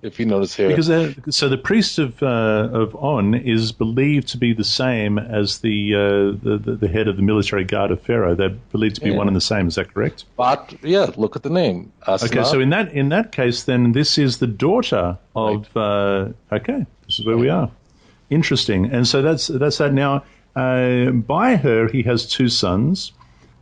If you notice here, because so the priest of On is believed to be the same as the head of the military guard of Pharaoh. They're believed to be one and the same. Is that correct? But look at the name. Asna. Okay, so in that case, then this is the daughter of. Okay, this is where we are. Interesting, and so that's that now. By her, he has two sons,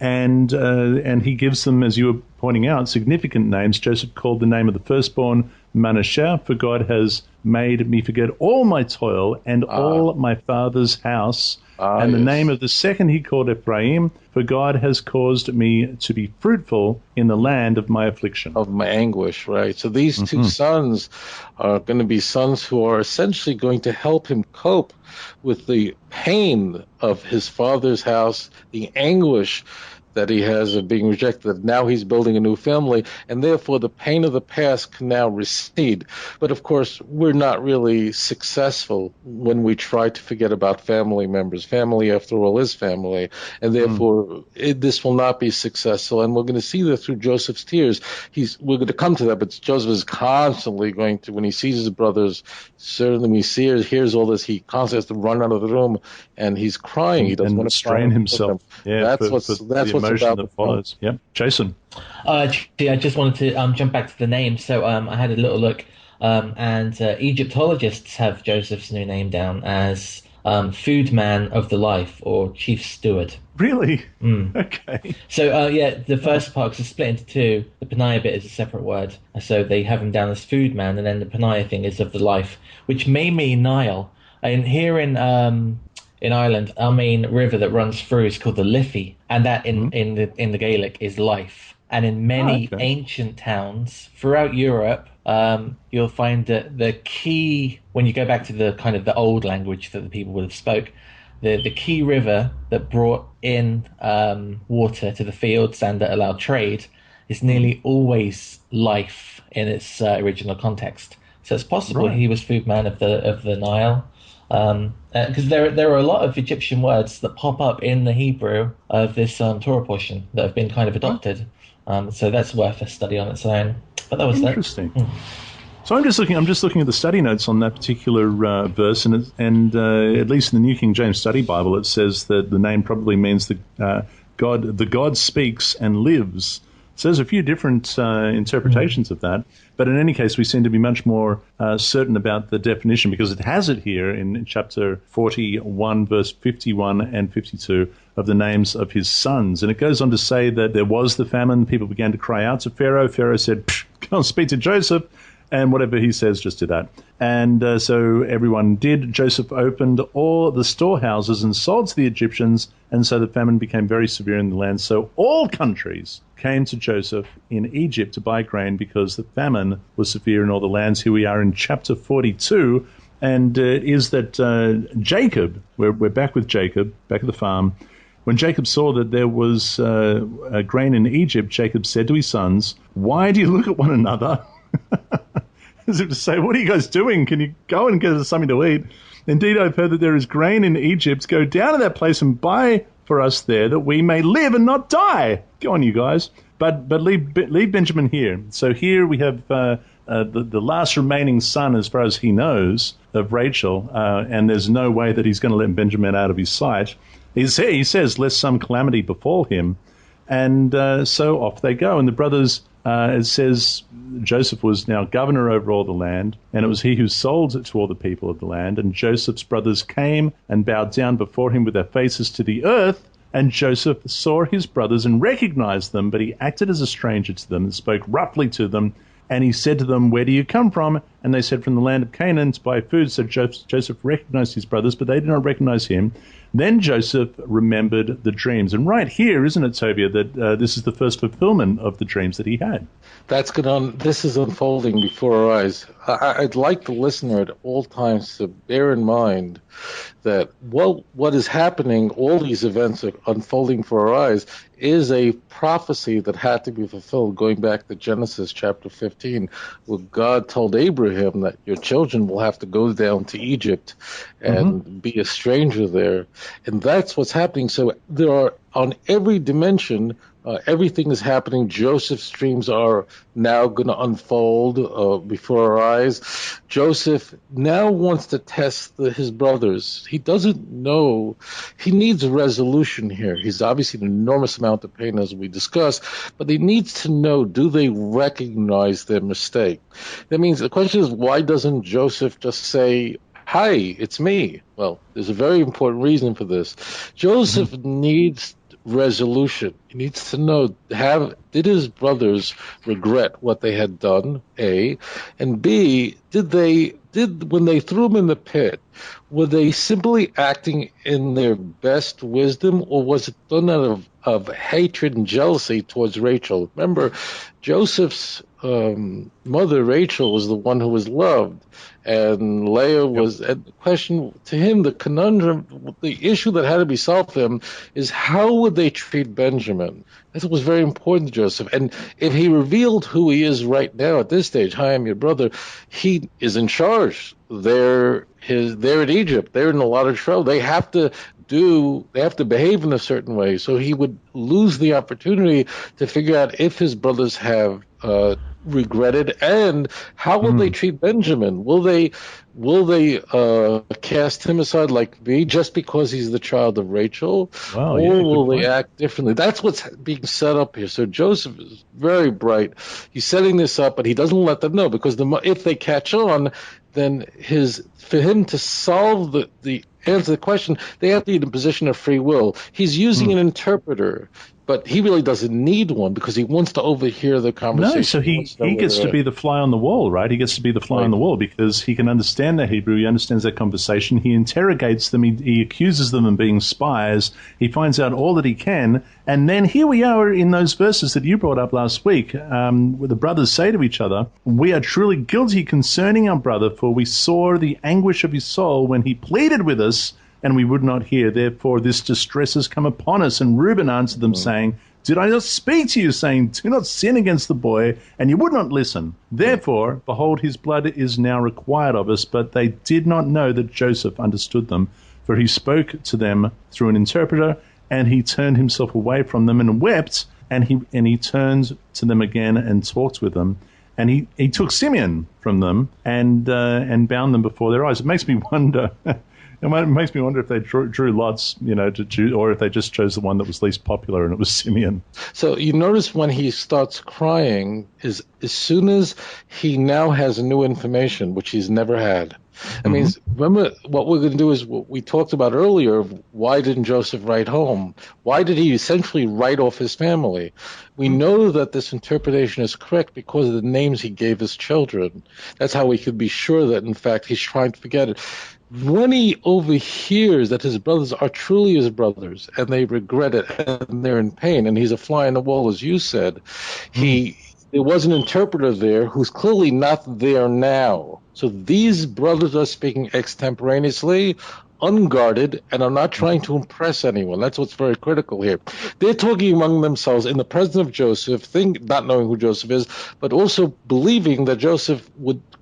and he gives them, as you were pointing out, significant names. Joseph called the name of the firstborn Manasseh, for God has made me forget all my toil and all my father's house. And the name of the second he called Ephraim, for God has caused me to be fruitful in the land of my affliction. Of my anguish, right? So these two sons are going to be sons who are essentially going to help him cope with the pain of his father's house, the anguish that he has of being rejected. Now he's building a new family, and therefore the pain of the past can now recede. But of course, we're not really successful when we try to forget about family members. Family, after all, is family, and therefore this will not be successful. And we're going to see that through Joseph's tears. We're going to come to that, but Joseph is constantly going to, when he sees his brothers, certainly when he hears all this, he constantly has to run out of the room, and he's crying. He doesn't want to strain himself. Yeah, that's what's emotion that follows. Yeah, Jason. I just wanted to jump back to the name. So I had a little look, and Egyptologists have Joseph's new name down as Food Man of the Life or Chief Steward. Really? Okay. So the first part is split into two. The Paniah bit is a separate word, so they have him down as Food Man, and then the Paniah thing is of the life, which may mean Nile. And here in Ireland, our main river that runs through is called the Liffey, and that in the Gaelic is life. And in many ancient towns throughout Europe, you'll find that the key, when you go back to the kind of the old language that the people would have spoke, the key river that brought in water to the fields and that allowed trade is nearly always life in its original context. So it's possible he was food man of the Nile. Because there are a lot of Egyptian words that pop up in the Hebrew of this Torah portion that have been kind of adopted. So that's worth a study on its own. But that was interesting. So I'm just looking at the study notes on that particular verse, and at least in the New King James Study Bible, it says that the name probably means the God speaks and lives. So there's a few different interpretations of that. But in any case, we seem to be much more certain about the definition because it has it here in chapter 41, verse 51 and 52 of the names of his sons. And it goes on to say that there was the famine. People began to cry out to Pharaoh. Pharaoh said, go and speak to Joseph. And whatever he says, just do that. And so everyone did. Joseph opened all the storehouses and sold to the Egyptians. And so the famine became very severe in the land. So all countries came to Joseph in Egypt to buy grain because the famine was severe in all the lands. Here we are in chapter 42. And it is that Jacob, we're back with Jacob, back at the farm. When Jacob saw that there was grain in Egypt, Jacob said to his sons, why do you look at one another? As if to say, what are you guys doing? Can you go and get us something to eat? Indeed, I've heard that there is grain in Egypt. Go down to that place and buy for us there that we may live and not die. Go on, you guys. But leave Benjamin here. So here we have the last remaining son, as far as he knows, of Rachel, and there's no way that he's going to let Benjamin out of his sight. He says, lest some calamity befall him. And so off they go. And the brothers, it says Joseph was now governor over all the land, and it was he who sold it to all the people of the land. And Joseph's brothers came and bowed down before him with their faces to the earth. And Joseph saw his brothers and recognized them, but he acted as a stranger to them and spoke roughly to them. And he said to them, where do you come from? And they said, from the land of Canaan to buy food. So Joseph recognized his brothers, but they did not recognize him. Then Joseph remembered the dreams. And right here, isn't it, Tovia, that this is the first fulfillment of the dreams that he had? This is unfolding before our eyes. I'd like the listener at all times to bear in mind that what is happening, all these events are unfolding for our eyes, is a prophecy that had to be fulfilled going back to Genesis chapter 15, where God told Abraham that your children will have to go down to Egypt and be a stranger there. And that's what's happening. So there are, on every dimension, everything is happening. Joseph's dreams are now going to unfold before our eyes. Joseph now wants to test his brothers. He doesn't know. He needs a resolution here. He's obviously in an enormous amount of pain, as we discussed, but he needs to know, do they recognize their mistake? That means the question is, why doesn't Joseph just say, hi, it's me? Well, there's a very important reason for this. Joseph needs resolution. He needs to know, did his brothers regret what they had done, A, and B, when they threw him in the pit, were they simply acting in their best wisdom, or was it done out of hatred and jealousy towards Rachel? Remember, Joseph's mother, Rachel, was the one who was loved, and Leah was, and the question to him, the conundrum, the issue that had to be solved for him is, how would they treat Benjamin? That was very important to Joseph. And if he revealed who he is right now at this stage, hi, I'm your brother, he is in charge. They're in Egypt. They're in a lot of trouble. They have to behave in a certain way. So he would lose the opportunity to figure out if his brothers have regretted, and how will they treat Benjamin? Will they cast him aside like me just because he's the child of Rachel? Wow, or will they act differently? That's what's being set up here. So Joseph is very bright. He's setting this up, but he doesn't let them know, because if they catch on, then for him to solve the answer the question, they have to be in a position of free will. He's using an interpreter, but he really doesn't need one because he wants to overhear the conversation. No, so he gets to be the fly on the wall, right? He gets to be the fly on the wall because he can understand the Hebrew, he understands that conversation, he interrogates them, he accuses them of being spies, he finds out all that he can, and then here we are in those verses that you brought up last week, where the brothers say to each other, we are truly guilty concerning our brother, for we saw the anguish of his soul when he pleaded with us, and we would not hear. Therefore, this distress has come upon us. And Reuben answered them, saying, Did I not speak to you, saying, do not sin against the boy? And you would not listen. Therefore, behold, his blood is now required of us. But they did not know that Joseph understood them, for he spoke to them through an interpreter, and he turned himself away from them and wept, and he turned to them again and talked with them. And he took Simeon from them and bound them before their eyes. It makes me wonder... It makes me wonder if they drew lots, to choose, or if they just chose the one that was least popular, and it was Simeon. So you notice when he starts crying, is as soon as he now has new information, which he's never had. I mean, remember what we're going to do is what we talked about earlier. Why didn't Joseph write home? Why did he essentially write off his family? We know that this interpretation is correct because of the names he gave his children. That's how we could be sure that, in fact, he's trying to forget it. When he overhears that his brothers are truly his brothers and they regret it and they're in pain, and he's a fly on the wall, as you said, there was an interpreter there who's clearly not there now. So these brothers are speaking extemporaneously, unguarded, and are not trying to impress anyone. That's what's very critical here. They're talking among themselves in the presence of Joseph, not knowing who Joseph is, but also believing that Joseph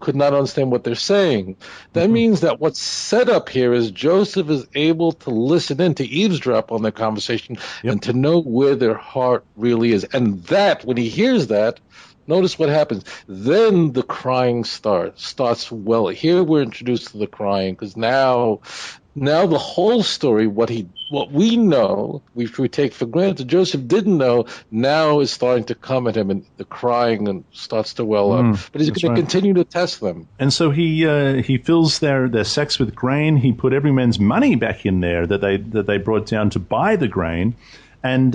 could not understand what they're saying. That means that what's set up here is Joseph is able to listen in, to eavesdrop on their conversation, and to know where their heart really is. And that, when he hears that, notice what happens. Then the crying starts. Well, here we're introduced to the crying, because now the whole story, what we know, which we take for granted, Joseph didn't know, now is starting to come at him, and the crying and starts to well up. But he's going to continue to test them. And so he fills their sacks with grain. He put every man's money back in there that they brought down to buy the grain, and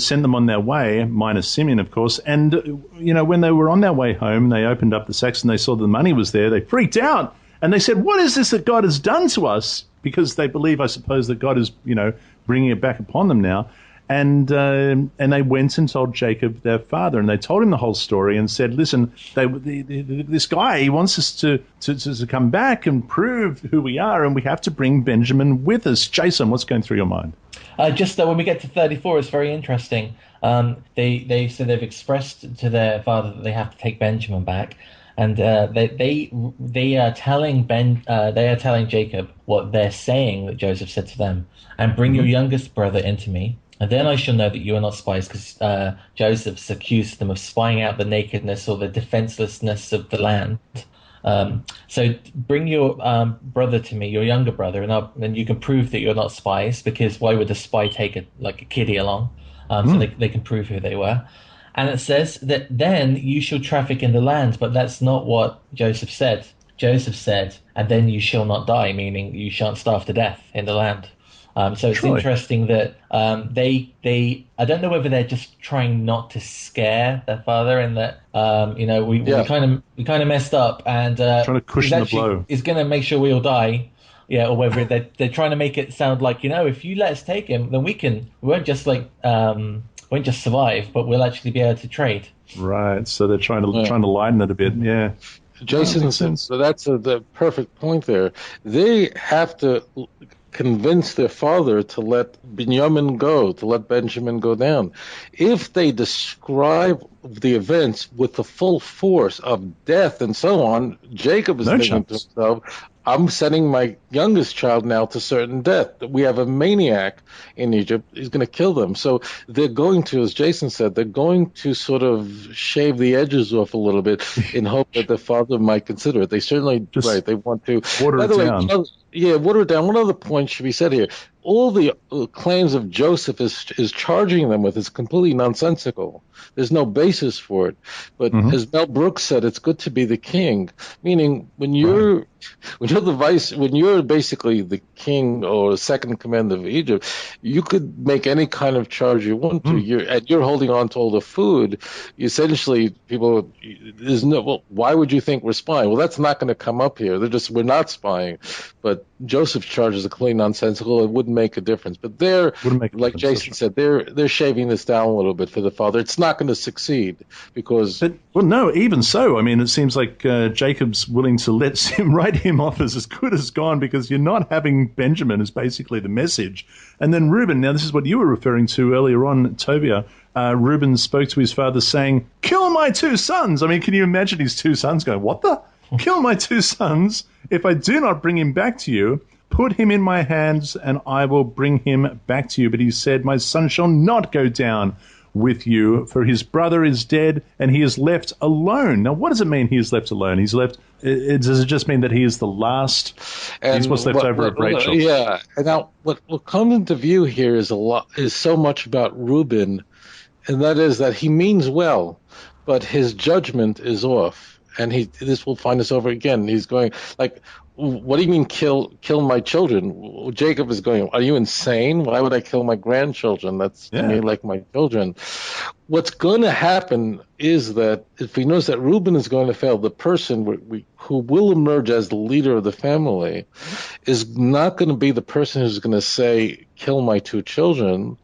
send them on their way, minus Simeon, of course. And, when they were on their way home, they opened up the sacks and they saw the money was there. They freaked out, and they said, what is this that God has done to us? Because they believe, I suppose, that God is, bringing it back upon them now. And they went and told Jacob, their father, and they told him the whole story and said, listen, this guy, he wants us to come back and prove who we are, and we have to bring Benjamin with us. Jason, what's going through your mind? Just when we get to 34, it's very interesting. They said they've expressed to their father that they have to take Benjamin back, and they are telling Jacob what they're saying that Joseph said to them, and bring your youngest brother into me, and then I shall know that you are not spies, because Joseph's accused them of spying out the nakedness or the defenselessness of the land. So bring your brother to me, your younger brother, and then you can prove that you're not spies, because why would a spy take a kiddie along? So they can prove who they were. And it says that then you shall traffic in the land, but that's not what Joseph said. Joseph said, and then you shall not die, meaning you shan't starve to death in the land. So it's interesting that they I don't know whether they're just trying not to scare their father, and that we kind of messed up, and trying to cushion the blow. Is going to make sure we all die, or whether they're trying to make it sound like, if you let us take him, then we won't just survive, but we'll actually be able to trade. Right. So they're trying to lighten it a bit. Yeah. Jason, so that's the perfect point there. They have to convince their father to let Benjamin go, to let Benjamin go down. If they describe the events with the full force of death and so on, Jacob is thinking to himself, I'm sending my youngest child now to certain death. We have a maniac in Egypt. He's going to kill them. So they're going to, as Jason said, they're going to sort of shave the edges off a little bit in hope that the father might consider it. They certainly, they want to. Water it down. Water it down. One other point should be said here. All the claims of Joseph is charging them with is completely nonsensical. There's no basis for it. But as Mel Brooks said, it's good to be the king. Meaning, when you're basically the king or second command of Egypt, you could make any kind of charge you want to. You're holding on to all the food. Essentially, why would you think we're spying? Well, that's not going to come up here. We're not spying. But Joseph's charges are clearly nonsensical. It wouldn't make a difference. But like Jason said, they're shaving this down a little bit for the father. It's not going to succeed because. No, even so. I mean, it seems like Jacob's willing to let him write him off as good as gone because you're not having Benjamin is basically the message. And then Reuben, now this is what you were referring to earlier on, Tovia. Reuben spoke to his father saying, kill my 2 sons. I mean, can you imagine his 2 sons going, what the? Kill my 2 sons. If I do not bring him back to you, put him in my hands and I will bring him back to you. But he said, my son shall not go down with you, for his brother is dead and he is left alone. Now, what does it mean he is left alone? Does it just mean that he is the last? And he's what's left over of Rachel. Yeah. And now what comes into view here is so much about Reuben, and that is that he means well, but his judgment is off. And this will find us over again. He's going like, what do you mean kill my children? Jacob is going, are you insane? Why would I kill my grandchildren? That's to me like my children. What's going to happen is that if we notice that Reuben is going to fail, the person who will emerge as the leader of the family is not going to be the person who's going to say, kill my 2 children.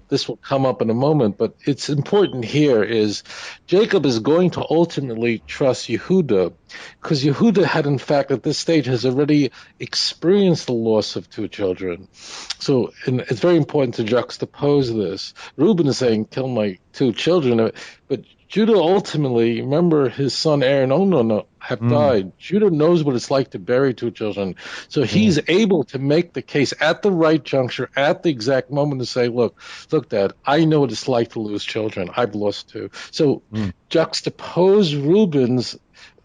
This will come up in a moment, but it's important here is Jacob is going to ultimately trust Yehuda, because Yehuda had, in fact, at this stage, has already experienced the loss of 2 children. So it's very important to juxtapose this. Reuben is saying, kill my 2 children, but Judah ultimately, remember his son Aaron Onan have died. Judah knows what it's like to bury 2 children. So he's able to make the case at the right juncture, at the exact moment to say, look, Dad, I know what it's like to lose children. I've lost 2. So juxtapose Reuben's,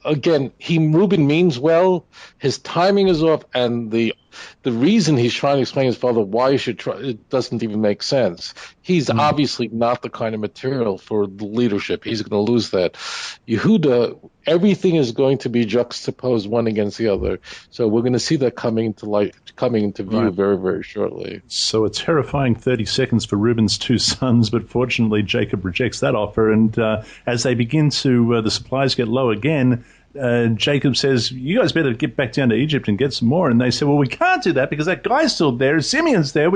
again, Reuben means well, his timing is off, and the reason he's trying to explain to his father why he should try, it doesn't even make sense. He's obviously not the kind of material for the leadership. He's going to lose that. Yehuda, everything is going to be juxtaposed one against the other. So we're going to see that coming into view very, very shortly. So a terrifying 30 seconds for Reuben's 2 sons, but fortunately Jacob rejects that offer. And as they begin to, the supplies get low again, Jacob says, you guys better get back down to Egypt and get some more. And they say, well, we can't do that because that guy's still there. Simeon's there.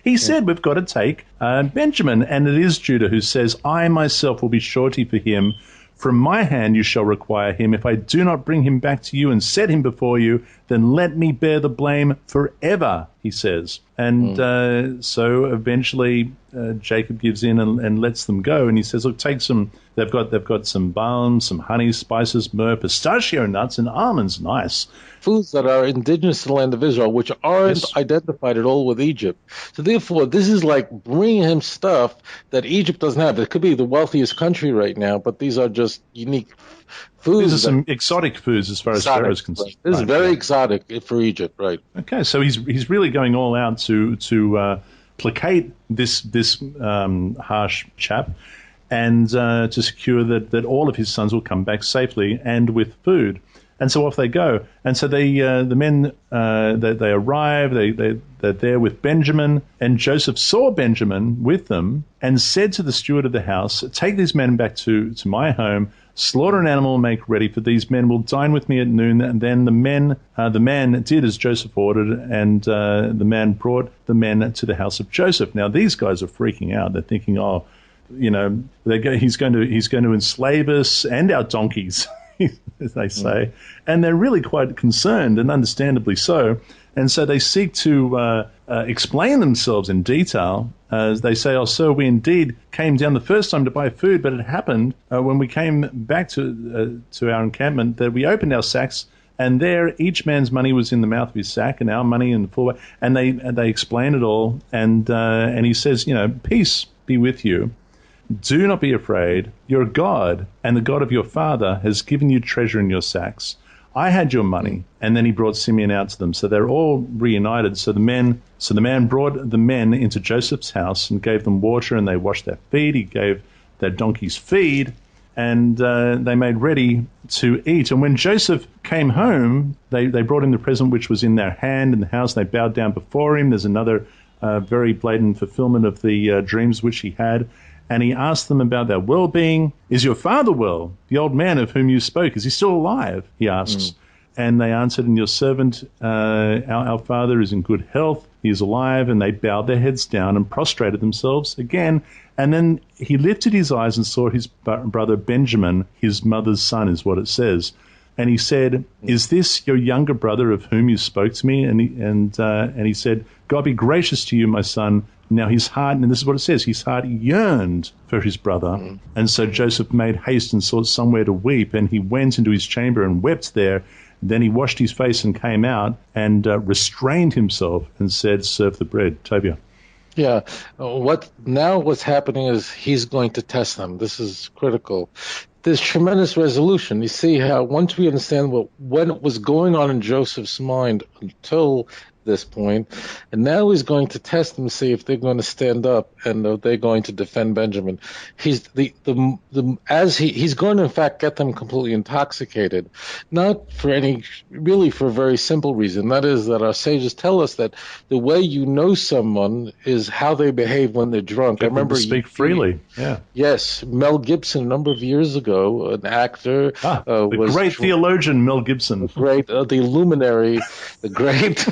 He said we've got to take Benjamin. And it is Judah who says, I myself will be surety for him. From my hand you shall require him. If I do not bring him back to you and set him before you, then let me bear the blame forever, he says. And so eventually Jacob gives in and lets them go. And he says, look, take some, they've got some balm, some honey, spices, myrrh, pistachio nuts, and almonds. Nice. Foods that are indigenous to the land of Israel, which aren't identified at all with Egypt. So therefore, this is like bringing him stuff that Egypt doesn't have. It could be the wealthiest country right now, but these are just unique foods. These are some exotic foods as far as Pharaoh is concerned. This is very exotic for Egypt, right? Okay, so he's really going all out to placate this harsh chap, and to secure that all of his sons will come back safely and with food. And so off they go. And so the men they arrive. They're there with Benjamin. And Joseph saw Benjamin with them and said to the steward of the house, "Take these men back to my home. Slaughter an animal and make ready, for these men will dine with me at noon." And then the man did as Joseph ordered, and the man brought the men to the house of Joseph. Now these guys are freaking out. They're thinking, "Oh, he's going to enslave us and our donkeys." As they say, and they're really quite concerned, and understandably so. And so they seek to explain themselves in detail. As they say, "Oh, sir, we indeed came down the first time to buy food, but it happened when we came back to our encampment that we opened our sacks, and there each man's money was in the mouth of his sack, and our money in the full." And they explain it all, and he says, "Peace be with you. Do not be afraid. Your God and the God of your father has given you treasure in your sacks. I had your money." And then he brought Simeon out to them. So they're all reunited. So the man brought the men into Joseph's house and gave them water, and they washed their feet. He gave their donkeys feed, and they made ready to eat. And when Joseph came home, they brought him the present which was in their hand in the house. They bowed down before him. There's another very blatant fulfillment of the dreams which he had. And he asked them about their well-being. "Is your father well? The old man of whom you spoke, is he still alive?" he asks. And they answered, "And your servant, our father, is in good health. He is alive." And they bowed their heads down and prostrated themselves again. And then he lifted his eyes and saw his brother Benjamin, his mother's son, is what it says. And he said, "Is this your younger brother of whom you spoke to me?" And he said, "God be gracious to you, my son." Now his heart, and this is what it says, his heart yearned for his brother. And so Joseph made haste and sought somewhere to weep, and he went into his chamber and wept there. Then he washed his face and came out and restrained himself and said, "Serve the bread." Tovia. Yeah. What's happening is he's going to test them. This is critical. There's tremendous resolution. You see how once we understand what was going on in Joseph's mind until this point, and now he's going to test them, see if they're going to stand up and they're going to defend Benjamin. He's he's going to in fact get them completely intoxicated, not for for a very simple reason. That is that our sages tell us that the way you know someone is how they behave when they're drunk. I remember speak freely. Yeah. Yes, Mel Gibson a number of years ago, an actor, the great theologian Mel Gibson, the luminary, the great.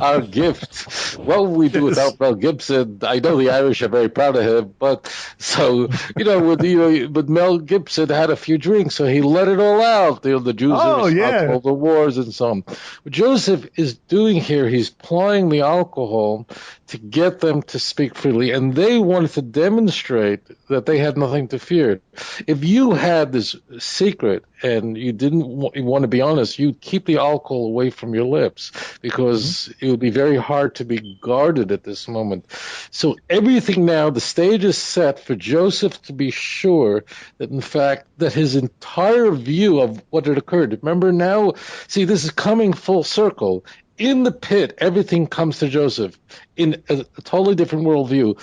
Our gift. What would we do without Mel Gibson? I know the Irish are very proud of him, but but Mel Gibson had a few drinks, so he let it all out. The Jews are responsible for the wars and so on. What Joseph is doing here, he's applying the alcohol to get them to speak freely, and they wanted to demonstrate that they had nothing to fear. If you had this secret and you didn't want to be honest, you'd keep the alcohol away from your lips because it would be very hard to be guarded at this moment. So everything now, the stage is set for Joseph to be sure that, in fact, that his entire view of what had occurred. Remember now, see, this is coming full circle. In the pit, everything comes to Joseph in a totally different worldview.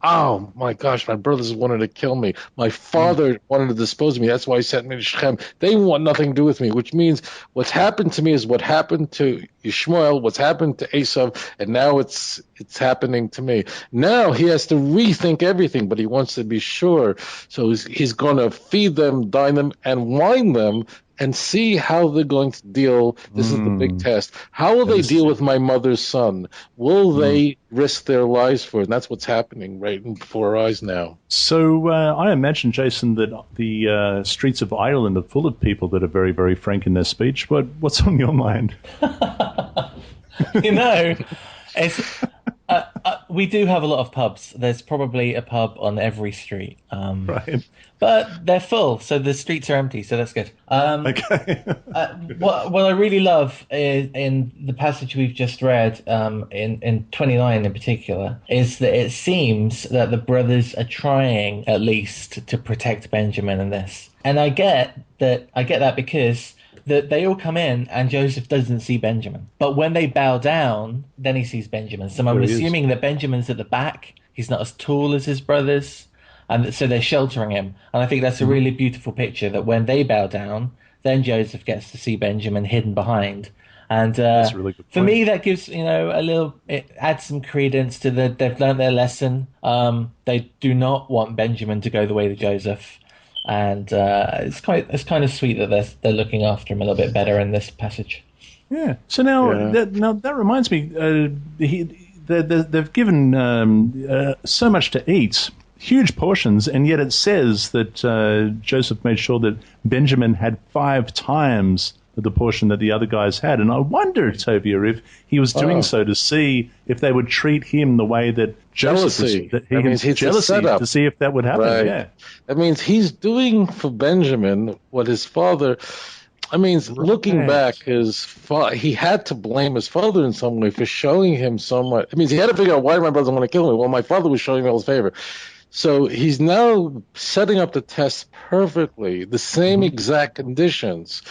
Oh, my gosh, my brothers wanted to kill me. My father wanted to dispose of me. That's why he sent me to Shechem. They want nothing to do with me, which means what's happened to me is what happened to Ishmael, what's happened to Esau, and now it's happening to me. Now he has to rethink everything, but he wants to be sure. So he's going to feed them, dine them, and wine them, and see how they're going to deal. This is the big test. How will they deal with my mother's son? Will they risk their lives for it? And that's what's happening right before our eyes now. So I imagine, Jason, that the streets of Ireland are full of people that are very, very frank in their speech. What's on your mind? It's... we do have a lot of pubs. There's probably a pub on every street. Right. But they're full, so the streets are empty, so that's good. Okay. What I really love is, in the passage we've just read, in 29 in particular, is that it seems that the brothers are trying, at least, to protect Benjamin in this. And I get that because that they all come in and Joseph doesn't see Benjamin. But when they bow down, then he sees Benjamin. So I'm assuming that Benjamin's at the back. He's not as tall as his brothers. And so they're sheltering him. And I think that's a really beautiful picture, that when they bow down, then Joseph gets to see Benjamin hidden behind. And that's a really good point. For me, that gives, it adds some credence to they've learned their lesson. They do not want Benjamin to go the way of Joseph. And it's kind of sweet that they're looking after him a little bit better in this passage. Yeah. So now that reminds me, they've given so much to eat, huge portions, and yet it says that Joseph made sure that Benjamin had 5 times the portion that the other guys had. And I wonder, Tovia, if he was doing so to see if they would treat him the way that Joseph jealousy to see if that would happen. Right. Yeah. That means he's doing for Benjamin what his father. I mean, looking back, he had to blame his father in some way for showing him so much. It means he had to figure out why my brother want to kill me. Well, my father was showing me all his favor. So he's now setting up the test perfectly, the same exact conditions.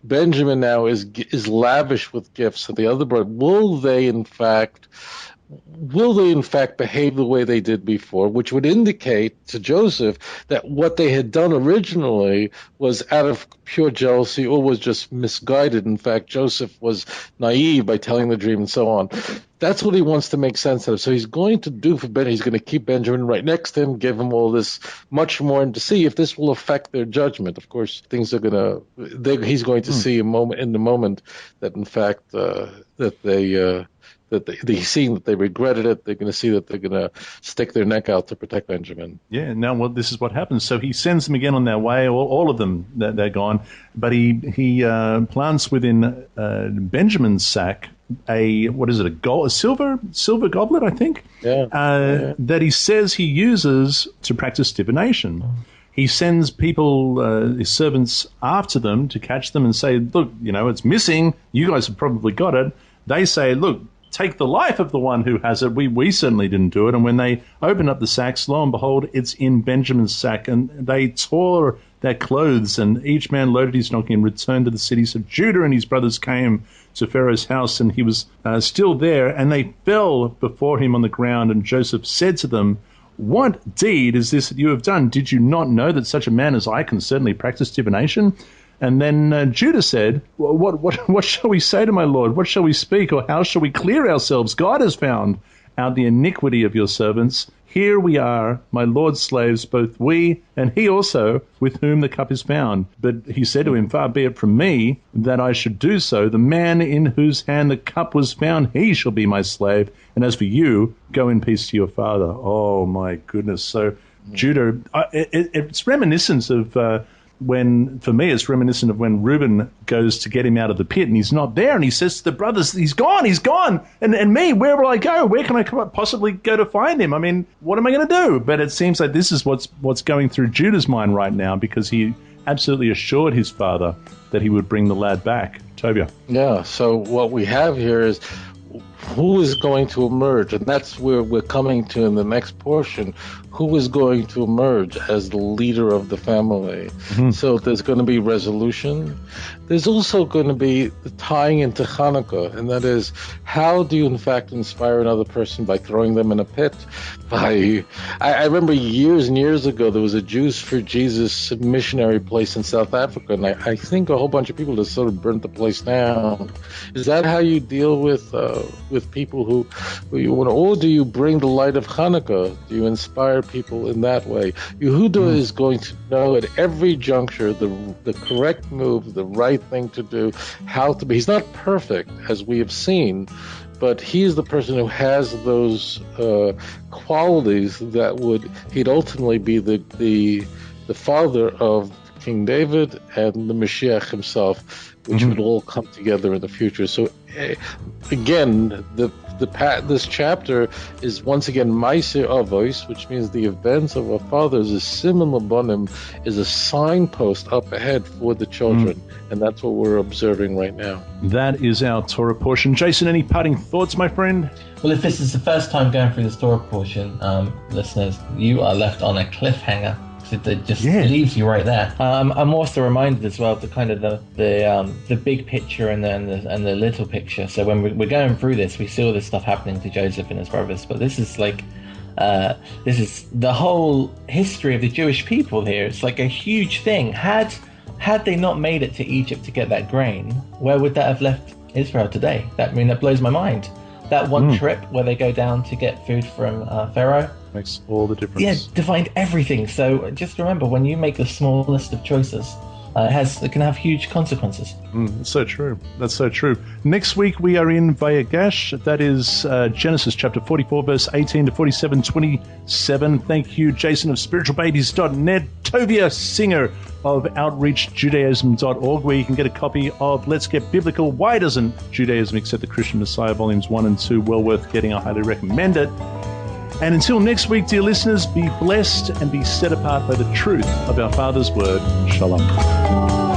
Benjamin now is lavish with gifts, and the other brother, will they in fact behave the way they did before, which would indicate to Joseph that what they had done originally was out of pure jealousy or was just misguided. In fact, Joseph was naive by telling the dream and so on. That's what he wants to make sense of. So he's going to do for Ben. He's going to keep Benjamin right next to him, give him all this much more, and to see if this will affect their judgment. Of course, things are going to. He's going to see in the moment that in fact that seeing that they regretted it. They're going to see that they're going to stick their neck out to protect Benjamin. Yeah, now this is what happens. So he sends them again on their way, all of them, they're gone. But he plants within Benjamin's sack a silver goblet, I think, that he says he uses to practice divination. He sends people, his servants, after them to catch them and say, look, it's missing. You guys have probably got it. They say, look, take the life of the one who has it. We certainly didn't do it. And when they open up the sacks, lo and behold, it's in Benjamin's sack. And they tore their clothes, and each man loaded his donkey and returned to the cities of Judah. And his brothers came to Pharaoh's house, and he was still there. And they fell before him on the ground. And Joseph said to them, what deed is this that you have done? Did you not know that such a man as I can certainly practice divination? And then Judah said, what shall we say to my Lord? What shall we speak, or how shall we clear ourselves? God has found out the iniquity of your servants. Here we are, my Lord's slaves, both we and he also, with whom the cup is found. But he said to him, far be it from me that I should do so. The man in whose hand the cup was found, he shall be my slave. And as for you, go in peace to your father. Oh, my goodness. So Judah, it's reminiscent of... it's reminiscent of when Reuben goes to get him out of the pit and he's not there, and he says to the brothers, he's gone. And me, where will I go? Where can I possibly go to find him? I mean, what am I going to do? But it seems like this is what's going through Judah's mind right now, because he absolutely assured his father that he would bring the lad back. Tovia. Yeah, so what we have here is who is going to emerge, and that's where we're coming to in the next portion. Who is going to emerge as the leader of the family? Mm-hmm. So there's going to be resolution. There's also going to be the tying into Hanukkah, and that is, how do you in fact inspire another person? By throwing them in a pit? I remember years and years ago there was a Jews for Jesus missionary place in South Africa, and I think a whole bunch of people just sort of burnt the place down. Is that how you deal with people who you want, or do you bring the light of Hanukkah? Do you inspire people in that way? Yehuda is going to know at every juncture the correct move, the right thing to do, how to be. He's not perfect, as we have seen, but he's the person who has those qualities that he'd ultimately be the father of King David and the Mashiach himself, which would all come together in the future. So again, this chapter is once again Ma'aseh Avos, which means the events of our fathers. Is Siman Labonim, is a signpost up ahead for the children, and that's what we're observing right now. That is our Torah portion. Jason, any parting thoughts, my friend? Well, if this is the first time going through this Torah portion, listeners, you are left on a cliffhanger. It just leaves you right there. I'm also reminded as well of the kind of the big picture and the little picture. So when we're going through this, we see all this stuff happening to Joseph and his brothers. But this is like this is the whole history of the Jewish people here. It's like a huge thing. Had they not made it to Egypt to get that grain, where would that have left Israel today? That blows my mind. That one trip where they go down to get food from Pharaoh makes all the difference. Yeah, defined everything. So just remember, when you make the smallest of choices, it can have huge consequences. That's so true. That's so true. Next week we are in Vayegash. That is Genesis chapter 44, verse 18 to 47, 27. Thank you, Jason of Spiritualbabies.net, Tovia, singer of OutreachJudaism.org, where you can get a copy of Let's Get Biblical. Why doesn't Judaism accept the Christian Messiah? Volumes 1 and 2. Well worth getting. I highly recommend it. And until next week, dear listeners, be blessed and be set apart by the truth of our Father's Word. Shalom.